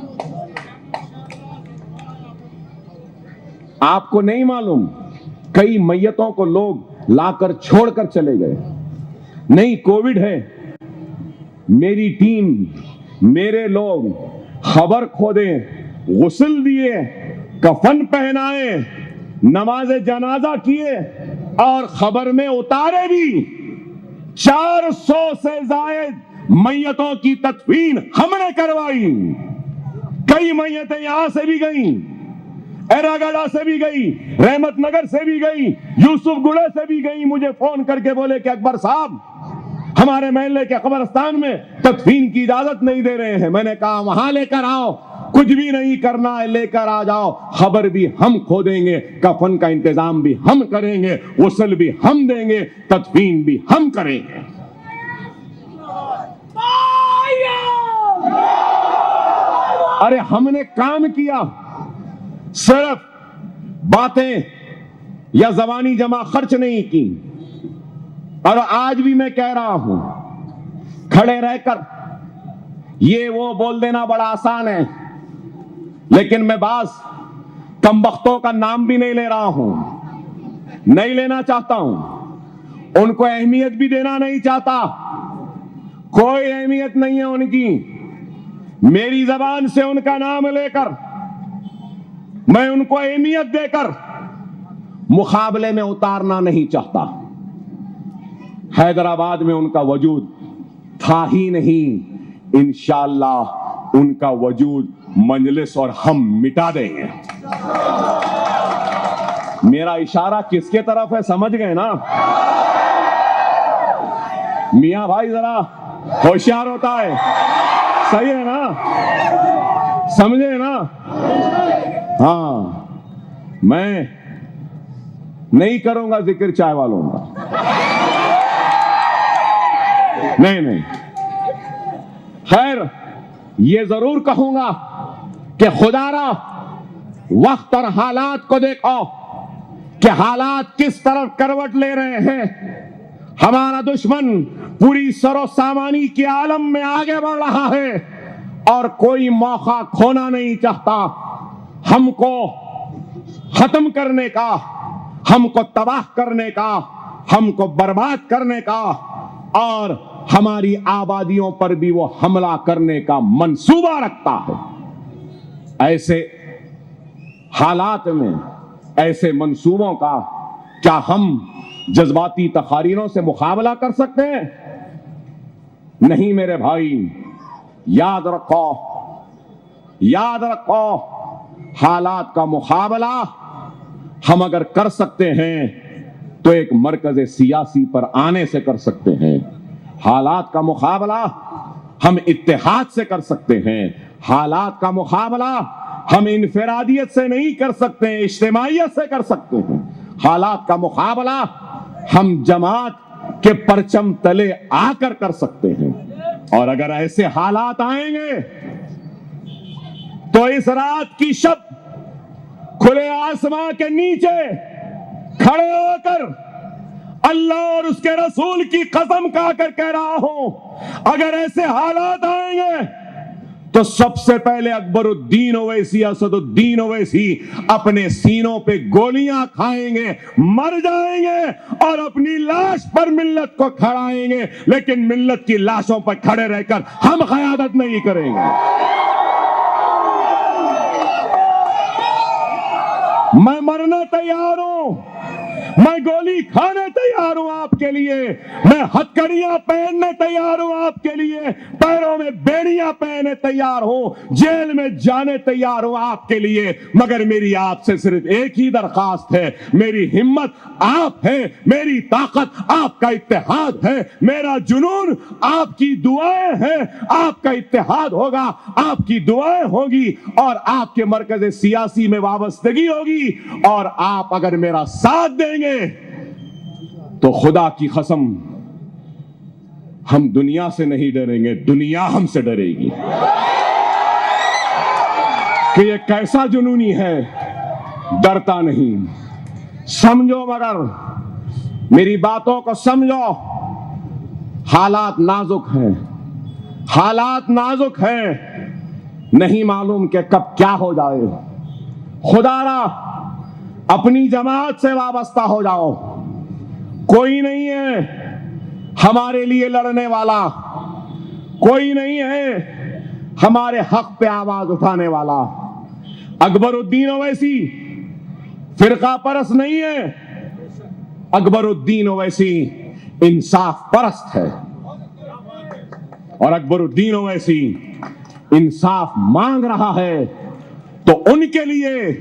Speaker 2: आपको नहीं मालूम, कई मैयतों को लोग लाकर छोड़कर चले गए। नहीं, कोविड है, मेरी टीम, मेरे लोग खबर खोदे, गुस्ल दिए, कफन पहनाए, नमाज जनाजा किए और खबर में उतारे भी। 400 से जायद मैयतों की तदफीन हमने करवाई। कई मैयतें यहां से भी गई, एरागढ़ा से भी गई, रहमत नगर से भी गई, यूसुफगुड़े से भी गई। मुझे फोन करके बोले कि अकबर साहब, हमारे महल्ले के कब्रिस्तान में तदफीन की इजाजत नहीं दे रहे हैं। मैंने कहा वहां लेकर आओ, कुछ भी नहीं करना है, लेकर आ जाओ, खबर भी हम खोदेंगे, कफन का इंतजाम भी हम करेंगे, गुस्ल भी हम देंगे, तदफीन भी हम करेंगे। अरे हमने काम किया, सिर्फ बातें या जबानी जमा खर्च नहीं की। और आज भी मैं कह रहा हूं, खड़े रहकर ये वो बोल देना बड़ा आसान है, लेकिन मैं बाज कमबख्तों का नाम भी नहीं ले रहा हूं, नहीं लेना चाहता हूं, उनको अहमियत भी देना नहीं चाहता। कोई अहमियत नहीं है उनकी। मेरी जबान से उनका नाम लेकर मैं उनको अहमियत देकर मुकाबले में उतारना नहीं चाहता। हैदराबाद में उनका वजूद था ही नहीं, इंशाअल्लाह उनका वजूद मजलिस और हम मिटा देंगे। मेरा इशारा किसके तरफ है समझ गए ना? मियां भाई जरा होशियार होता है, सही है ना? समझे ना? हाँ, मैं नहीं करूंगा जिक्र चाय वालों का, नहीं। खैर, ये जरूर कहूंगा कि खुदारा वक्त और हालात को देखो कि हालात किस तरफ करवट ले रहे हैं। हमारा दुश्मन पूरी सरो सामानी के आलम में आगे बढ़ रहा है और कोई मौका खोना नहीं चाहता। हमको खत्म करने का, हमको तबाह करने का, हमको बर्बाद करने का और हमारी आबादियों पर भी वो हमला करने का मंसूबा रखता है। ऐसे हालात में, ऐसे मंसूबों का क्या हम जज्बाती तकारीरों से मुकाबला कर सकते हैं? नहीं मेरे भाई, याद रखो, याद रखो, हालात का मुकाबला हम अगर कर सकते हैं तो एक मरकज़ सियासी पर आने से कर सकते हैं। हालात का मुकाबला हम इत्तेहाद से कर सकते हैं। हालात का मुकाबला हम इनफरादियत से नहीं कर सकते हैं, इज्तिमाइयत से कर सकते हैं। हालात का मुकाबला हम जमात के परचम तले आकर कर सकते हैं। और अगर ऐसे हालात आएंगे तो इस रात की शब खुले आसमां के नीचे खड़े होकर अल्लाह और उसके रसूल की कसम खाकर कह रहा हूं, अगर ऐसे हालात आएंगे तो सबसे पहले अकबरुद्दीन ओवैसी, असदुद्दीन ओवैसी अपने सीनों पे गोलियां खाएंगे, मर जाएंगे और अपनी लाश पर मिल्लत को खड़ाएंगे, लेकिन मिल्लत की लाशों पर खड़े रहकर हम क़यादत नहीं करेंगे। मैं मरना तैयार हूं, मैं गोली खाने तैयार हूं आपके लिए, मैं हथकड़ियां पहनने तैयार हूं आपके लिए, पैरों में बेड़ियां पहने तैयार हूं, जेल में जाने तैयार हूं आपके लिए। मगर मेरी आपसे सिर्फ एक ही दरखास्त है, मेरी हिम्मत आप है, मेरी ताकत आपका इत्तेहाद है, मेरा जुनून आपकी दुआएं हैं। आपका इत्तेहाद होगा, आपकी दुआएं होगी और आपके मरकज़ सियासी में वाबस्तगी होगी। और आप अगर मेरा साथ देंगे तो खुदा की कसम हम दुनिया से नहीं डरेंगे, दुनिया हमसे डरेगी। कि ये कैसा जुनूनी है, डरता नहीं। समझो, मगर मेरी बातों को समझो। हालात नाजुक हैं, हालात नाजुक हैं, नहीं मालूम कि कब क्या हो जाए। खुदारा अपनी जमात से वाबस्ता हो जाओ। कोई नहीं है हमारे लिए लड़ने वाला, कोई नहीं है हमारे हक पे आवाज उठाने वाला। अकबरुद्दीन ओवैसी फिरका परस्त नहीं है, अकबरुद्दीन ओवैसी इंसाफ परस्त है। और अकबरुद्दीन ओवैसी इंसाफ मांग रहा है तो उनके लिए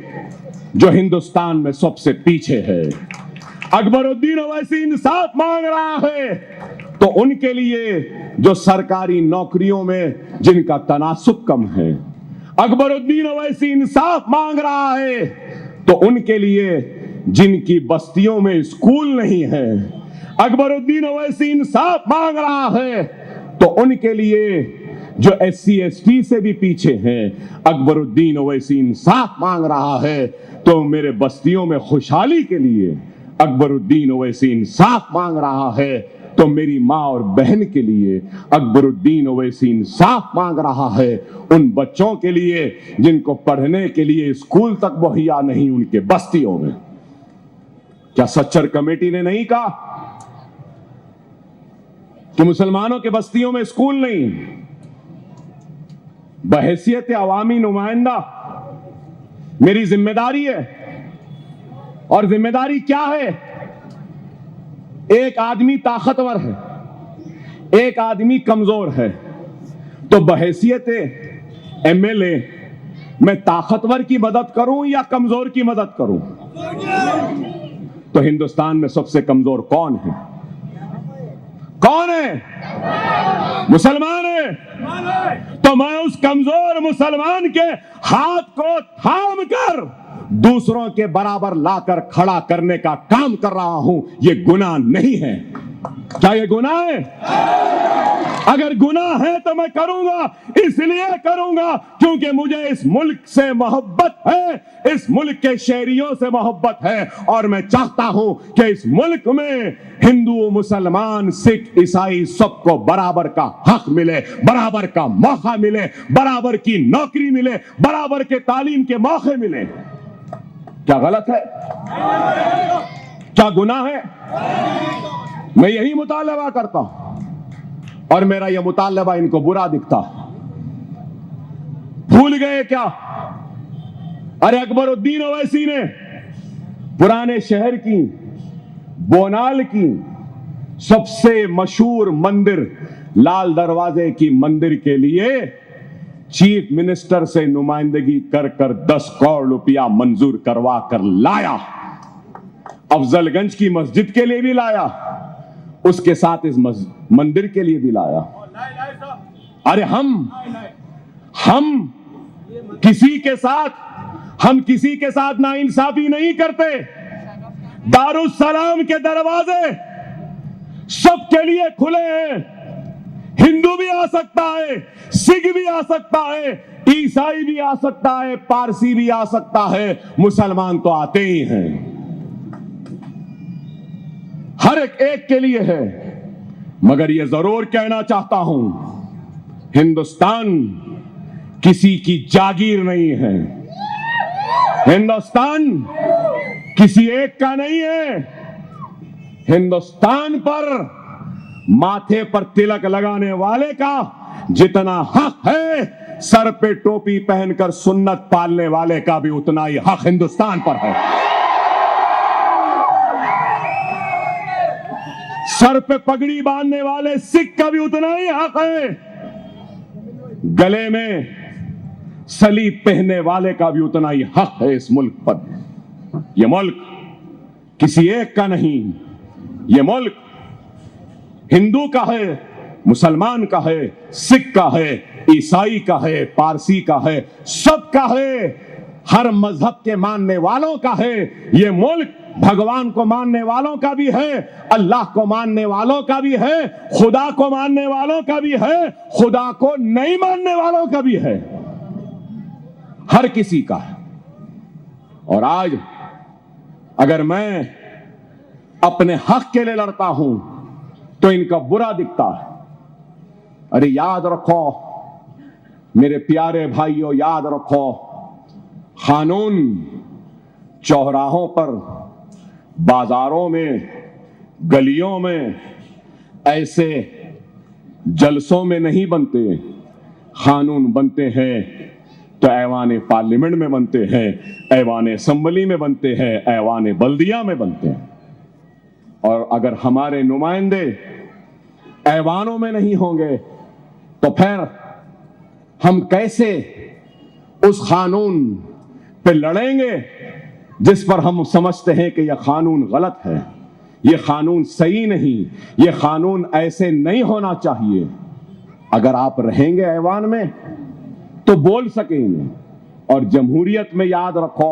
Speaker 2: जो हिंदुस्तान में सबसे पीछे है। अकबरुद्दीन ओवैसी इंसाफ मांग रहा है तो उनके लिए जो सरकारी नौकरियों में जिनका तनासुब कम है। अकबरुद्दीन ओवैसी इंसाफ मांग रहा है तो उनके लिए जिनकी बस्तियों में स्कूल नहीं है। अकबरुद्दीन ओवैसी इंसाफ मांग रहा है तो उनके लिए जो SC ST से भी पीछे हैं। अकबरुद्दीन ओवैसी इंसाफ मांग रहा है तो मेरे बस्तियों में खुशहाली के लिए। अकबरुद्दीन ओवैसी इंसाफ मांग रहा है तो मेरी माँ और बहन के लिए। अकबरुद्दीन ओवैसी इंसाफ मांग रहा है उन बच्चों के लिए जिनको पढ़ने के लिए स्कूल तक मुहैया नहीं उनके बस्तियों में। क्या सच्चर कमेटी ने नहीं कहा कि मुसलमानों के बस्तियों में स्कूल नहीं? बहैसियत अवामी नुमाइंदा मेरी जिम्मेदारी है। और जिम्मेदारी क्या है? एक आदमी ताकतवर है, एक आदमी कमजोर है, तो बहैसियत MLA मैं ताकतवर की मदद करूं या कमजोर की मदद करूं? तो हिंदुस्तान में सबसे कमजोर कौन है? कौन है? मुसलमान है। तो मैं उस कमजोर मुसलमान के हाथ को थाम कर दूसरों के बराबर लाकर खड़ा करने का काम कर रहा हूं। यह गुनाह नहीं है। क्या यह गुनाह है? अगर गुनाह है तो मैं करूंगा, इसलिए करूंगा क्योंकि मुझे इस मुल्क से मोहब्बत है, इस मुल्क के शहरियों से मोहब्बत है। और मैं चाहता हूं कि इस मुल्क में हिंदू, मुसलमान, सिख, ईसाई सबको बराबर का हक मिले, बराबर का मौका मिले, बराबर की नौकरी मिले, बराबर के तालीम के मौके मिले। क्या गलत है? क्या गुनाह है? मैं यही मुतालबा करता हूं और मेरा यह मुतालबा इनको बुरा दिखता। भूल गए क्या? अरे अकबरुद्दीन ओवैसी ने पुराने शहर की, बोनाल की सबसे मशहूर मंदिर लाल दरवाजे की मंदिर के लिए चीफ मिनिस्टर से नुमाइंदगी कर 10 करोड़ रुपया मंजूर करवा कर लाया। अफजलगंज की मस्जिद के लिए भी लाया, उसके साथ इस मंदिर के लिए भी लाया। अरे हम किसी के साथ नाइंसाफी नहीं करते। दारुस्सलाम के दरवाजे सबके लिए खुले हैं। हिंदू भी आ सकता है, सिख भी आ सकता है, ईसाई भी आ सकता है, पारसी भी आ सकता है, मुसलमान तो आते ही हैं। हर एक के लिए है। मगर यह जरूर कहना चाहता हूं, हिंदुस्तान किसी की जागीर नहीं है। हिंदुस्तान किसी एक का नहीं है। हिंदुस्तान पर माथे पर तिलक लगाने वाले का जितना हक है, सर पे टोपी पहनकर सुन्नत पालने वाले का भी उतना ही हक हिंदुस्तान पर है। सर पे पगड़ी बांधने वाले सिख का भी उतना ही हक है। गले में सलीब पहनने वाले का भी उतना ही हक है इस मुल्क पर। यह मुल्क किसी एक का नहीं, यह मुल्क हिंदू का है, मुसलमान का है, सिख का है, ईसाई का है, पारसी का है, सबका है। हर मजहब के मानने वालों का है। यह मुल्क भगवान को मानने वालों का भी है, अल्लाह को मानने वालों का भी है, खुदा को मानने वालों का भी है, खुदा को नहीं मानने वालों का भी है। हर किसी का है। और आज अगर मैं अपने हक के लिए लड़ता हूं तो इनका बुरा दिखता है। अरे याद रखो मेरे प्यारे भाइयों, याद रखो, कानून चौराहों पर, बाजारों में, गलियों में, ऐसे जलसों में नहीं बनते। कानून बनते हैं तो ऐवान पार्लियामेंट में बनते हैं, ऐवान असेंबली में बनते हैं, ऐवान बल्दिया में बनते हैं। और अगर हमारे नुमाइंदे ऐवानों में नहीं होंगे तो फिर हम कैसे उस कानून पे लड़ेंगे जिस पर हम समझते हैं कि यह कानून गलत है, यह कानून सही नहीं, यह कानून ऐसे नहीं होना चाहिए। अगर आप रहेंगे ऐवान में तो बोल सकेंगे। और जमहूरियत में याद रखो,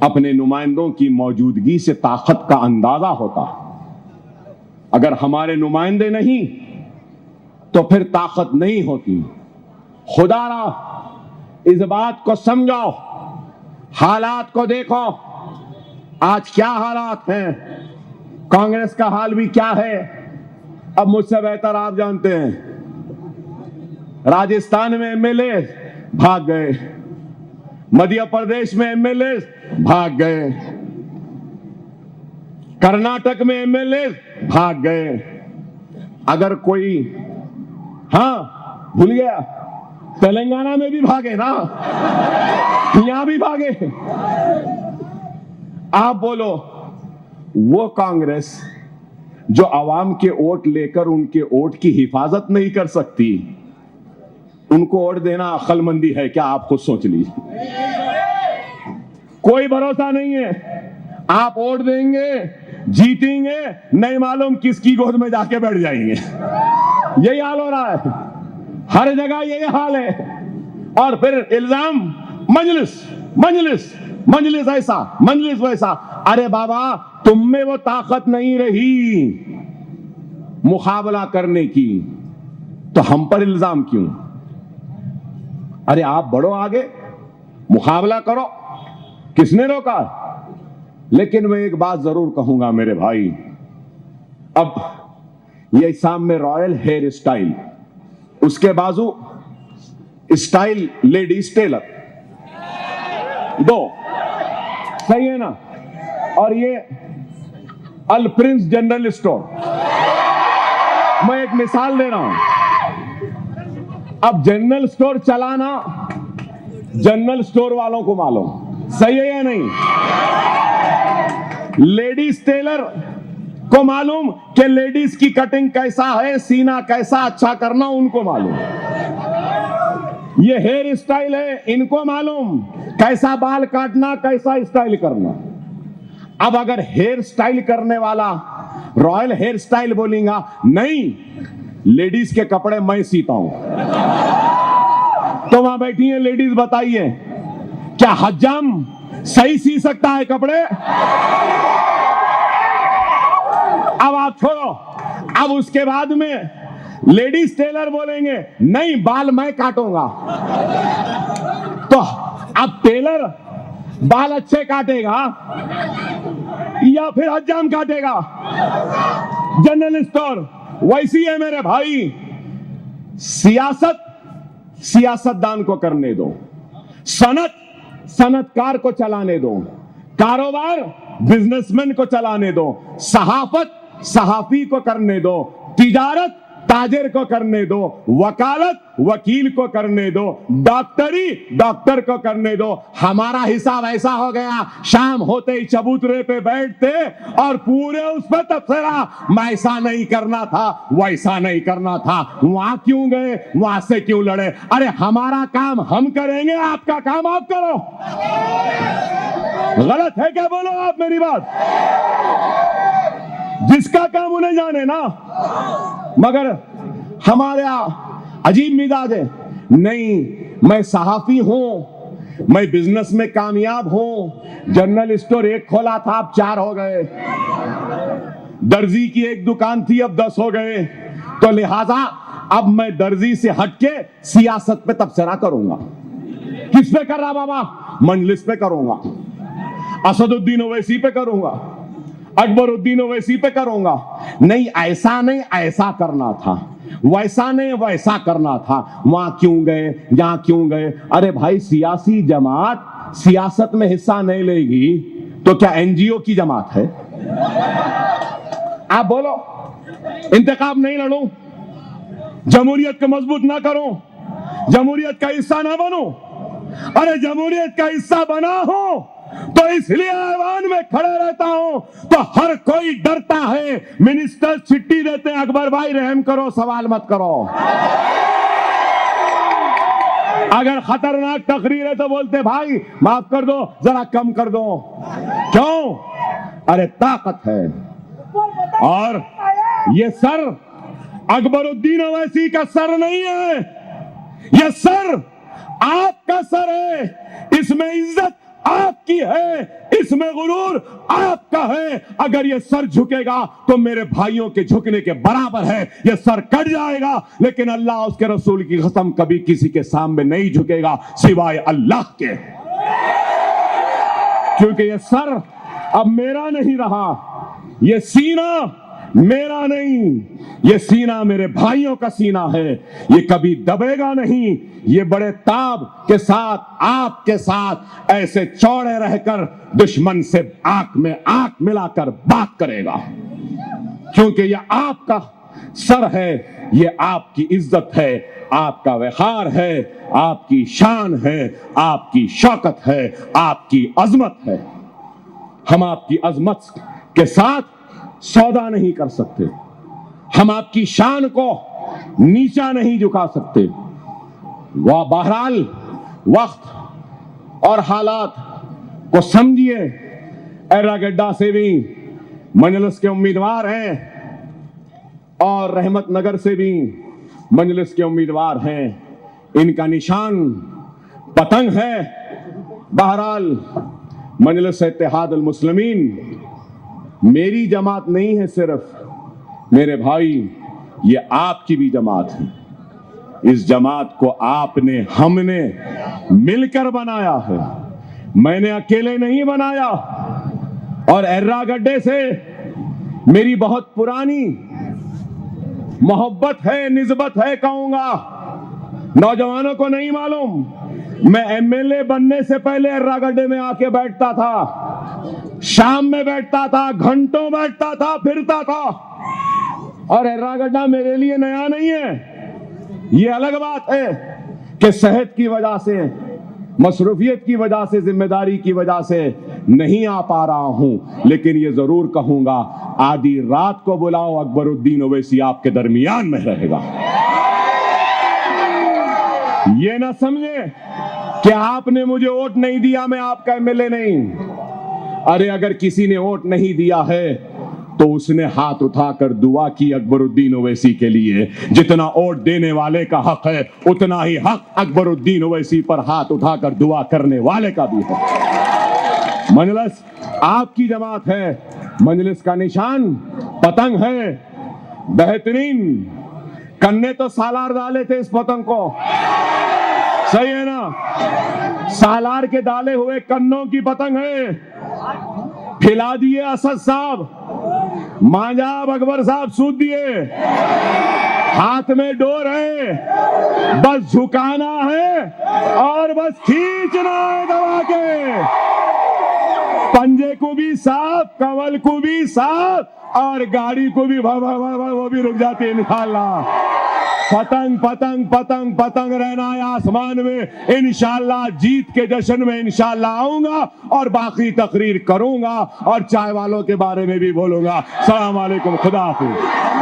Speaker 2: अपने नुमाइंदों की मौजूदगी से ताकत का अंदाजा होता है। अगर हमारे नुमाइंदे नहीं तो फिर ताकत नहीं होती। खुदारा इस बात को समझो, हालात को देखो। आज क्या हालात हैं, कांग्रेस का हाल भी क्या है, अब मुझसे बेहतर आप जानते हैं। राजस्थान में एमएलए भाग गए, मध्य प्रदेश में एमएलए भाग गए, कर्नाटक में एमएलए भाग गए। अगर कोई, भूल गया, तेलंगाना में भी भागे ना, यहां भी भागे। आप बोलो, वो कांग्रेस जो आवाम के वोट लेकर उनके वोट की हिफाजत नहीं कर सकती, उनको वोट देना अक्लमंदी है क्या? आप खुद सोच लीजिए। कोई भरोसा नहीं है। आप वोट देंगे, जीतेंगे, नहीं मालूम किसकी गोद में जाके बैठ जाएंगे। यही हाल हो रहा है, हर जगह यही हाल है। और फिर इल्जाम मजलिस मजलिस मजलिस ऐसा, मजलिस वैसा। अरे बाबा, तुम में वो ताकत नहीं रही मुकाबला करने की, तो हम पर इल्जाम क्यों? अरे आप बढ़ो आगे, मुकाबला करो, किसने रोका? लेकिन मैं एक बात जरूर कहूंगा मेरे भाई, अब ये सामने रॉयल हेयर स्टाइल, उसके बाजू स्टाइल लेडीज टेलर, दो सही है ना? और ये अल प्रिंस जनरल स्टोर। मैं एक मिसाल दे रहा हूं। अब जनरल स्टोर चलाना जनरल स्टोर वालों को मालूम, सही है या नहीं? लेडीज टेलर को मालूम कि लेडीज की कटिंग कैसा है, सीना कैसा अच्छा करना उनको मालूम। ये हेयर स्टाइल है, इनको मालूम कैसा बाल काटना, कैसा स्टाइल करना। अब अगर हेयर स्टाइल करने वाला रॉयल हेयर स्टाइल बोलेगा, नहीं लेडीज के कपड़े मैं सीता हूं, तो वहां बैठी है लेडीज, बताइए क्या हज्जाम सही सी सकता है कपड़े? अब आप छोड़ो, अब उसके बाद में लेडीज टेलर बोलेंगे नहीं बाल मैं काटूंगा, तो अब टेलर बाल अच्छे काटेगा या फिर हज्जाम काटेगा? जनरल स्टोर वैसी है मेरे भाई। सियासत सियासतदान को करने दो, सनत सनतकार को चलाने दो, कारोबार बिजनेसमैन को चलाने दो, सहाफत सहाफी को करने दो, तिजारत ताजिर को करने दो, वकालत वकील को करने दो, डॉक्टरी डॉक्टर को करने दो। हमारा हिसाब ऐसा हो गया, शाम होते ही चबूतरे पे बैठते और पूरे उस पर तबसरा, ऐसा नहीं करना था, वैसा नहीं करना था, वहां क्यों गए, वहां से क्यों लड़े? अरे हमारा काम हम करेंगे, आपका काम आप करो। गलत है क्या? बोलो आप मेरी बात। जिसका काम उन्हें जाने ना, मगर हमारे अजीब मिजाज है, नहीं मैं सहाफी हूं, मैं बिजनेस में कामयाब हूं, जनरल स्टोर एक खोला था अब 4 हो गए, दर्जी की एक दुकान थी अब 10 हो गए, तो लिहाजा अब मैं दर्जी से हटके सियासत पे तबसरा करूंगा। किस पे कर रहा बाबा? मंजलिस पे करूंगा, असदुद्दीन ओवैसी पे करूंगा, अकबरुद्दीन ओवैसी पे करूंगा। नहीं ऐसा नहीं ऐसा करना था, वैसा नहीं वैसा करना था, वहां क्यों गए, यहां क्यों गए? अरे भाई सियासी जमात सियासत में हिस्सा नहीं लेगी तो क्या एनजीओ की जमात है? आप बोलो, इंतखाब नहीं लड़ूं, जमहूरियत को मजबूत ना करूं, जमहूरियत का हिस्सा ना बनूं? अरे जमहूरियत का हिस्सा बना हूं तो इसलिए ऐवान में खड़े रहता हूं, तो हर कोई डरता है। मिनिस्टर चिट्ठी देते हैं, अकबर भाई रहम करो, सवाल मत करो। अगर खतरनाक तकरीर है तो बोलते भाई माफ कर दो, जरा कम कर दो। क्यों? अरे ताकत है। और ये सर अकबरुद्दीन ओवैसी का सर नहीं है, ये सर आपका सर है। इसमें इज्जत आपकी है, इसमें गुरूर आपका है। अगर ये सर झुकेगा तो मेरे भाइयों के झुकने के बराबर है। ये सर कट जाएगा, लेकिन अल्लाह उसके रसूल की कसम कभी किसी के सामने नहीं झुकेगा सिवाय अल्लाह के, क्योंकि ये सर अब मेरा नहीं रहा, ये सीना मेरा नहीं, ये सीना मेरे भाइयों का सीना है, ये कभी दबेगा नहीं। ये बड़े ताब के साथ आपके साथ ऐसे चौड़े रहकर दुश्मन से आंख में आंख मिलाकर बात करेगा, क्योंकि ये आपका सर है, ये आपकी इज्जत है, आपका वक़ार है, आपकी शान है, आपकी शौकत है, आपकी अजमत है। हम आपकी अजमत के साथ सौदा नहीं कर सकते, हम आपकी शान को नीचा नहीं झुका सकते। वह बहरहाल वक्त और हालात को समझिए। एर्रागड्डा से भी मजलिस के उम्मीदवार हैं और रहमत नगर से भी मजलिस के उम्मीदवार हैं। इनका निशान पतंग है। बहरहाल मजलिस इत्तेहाद अल मुस्लिमीन मेरी जमात नहीं है सिर्फ मेरे भाई, ये आपकी भी जमात है। इस जमात को आपने हमने मिलकर बनाया है, मैंने अकेले नहीं बनाया। और एर्रागड्डे से मेरी बहुत पुरानी मोहब्बत है, निस्बत है कहूंगा। नौजवानों को नहीं मालूम, मैं एमएलए बनने से पहले एर्रागड्डे में आके बैठता था, शाम में बैठता था, घंटों बैठता था, फिरता था। और एर्रागड्डा मेरे लिए नया नहीं है। ये अलग बात है कि सेहत की वजह से, मसरूफियत की वजह से, जिम्मेदारी की वजह से नहीं आ पा रहा हूं, लेकिन ये जरूर कहूंगा आधी रात को बुलाओ, अकबरुद्दीन ओवैसी आपके दरमियान में रहेगा। ये ना समझे कि आपने मुझे वोट नहीं दिया, मैं आपका एमएलए नहीं। अरे अगर किसी ने वोट नहीं दिया है तो उसने हाथ उठाकर दुआ की अकबरुद्दीन ओवैसी के लिए। जितना वोट देने वाले का हक है उतना ही हक अकबरुद्दीन ओवैसी पर हाथ उठाकर दुआ करने वाले का भी है। मजलिस आपकी जमात है, मजलिस का निशान पतंग है। बेहतरीन कन्ने तो सालार डाले थे इस पतंग को, सही है ना? सालार के डाले हुए कन्नों की पतंग है। खिला दिए असद साहब, मांजाब अकबर साहब सूद दिए, हाथ में डोर है, बस झुकाना है और बस खींचना है दबा के। पंजे को भी साफ, कमल को भी साफ और गाड़ी को भी वो भी रुक जाती है इंशाअल्लाह। पतंग पतंग पतंग पतंग रहना है आसमान में। इंशाअल्लाह जीत के जश्न में इंशाअल्लाह आऊंगा और बाकी तकरीर करूंगा और चाय वालों के बारे में भी बोलूंगा। सलाम अलैकुम, खुदा हाफिज।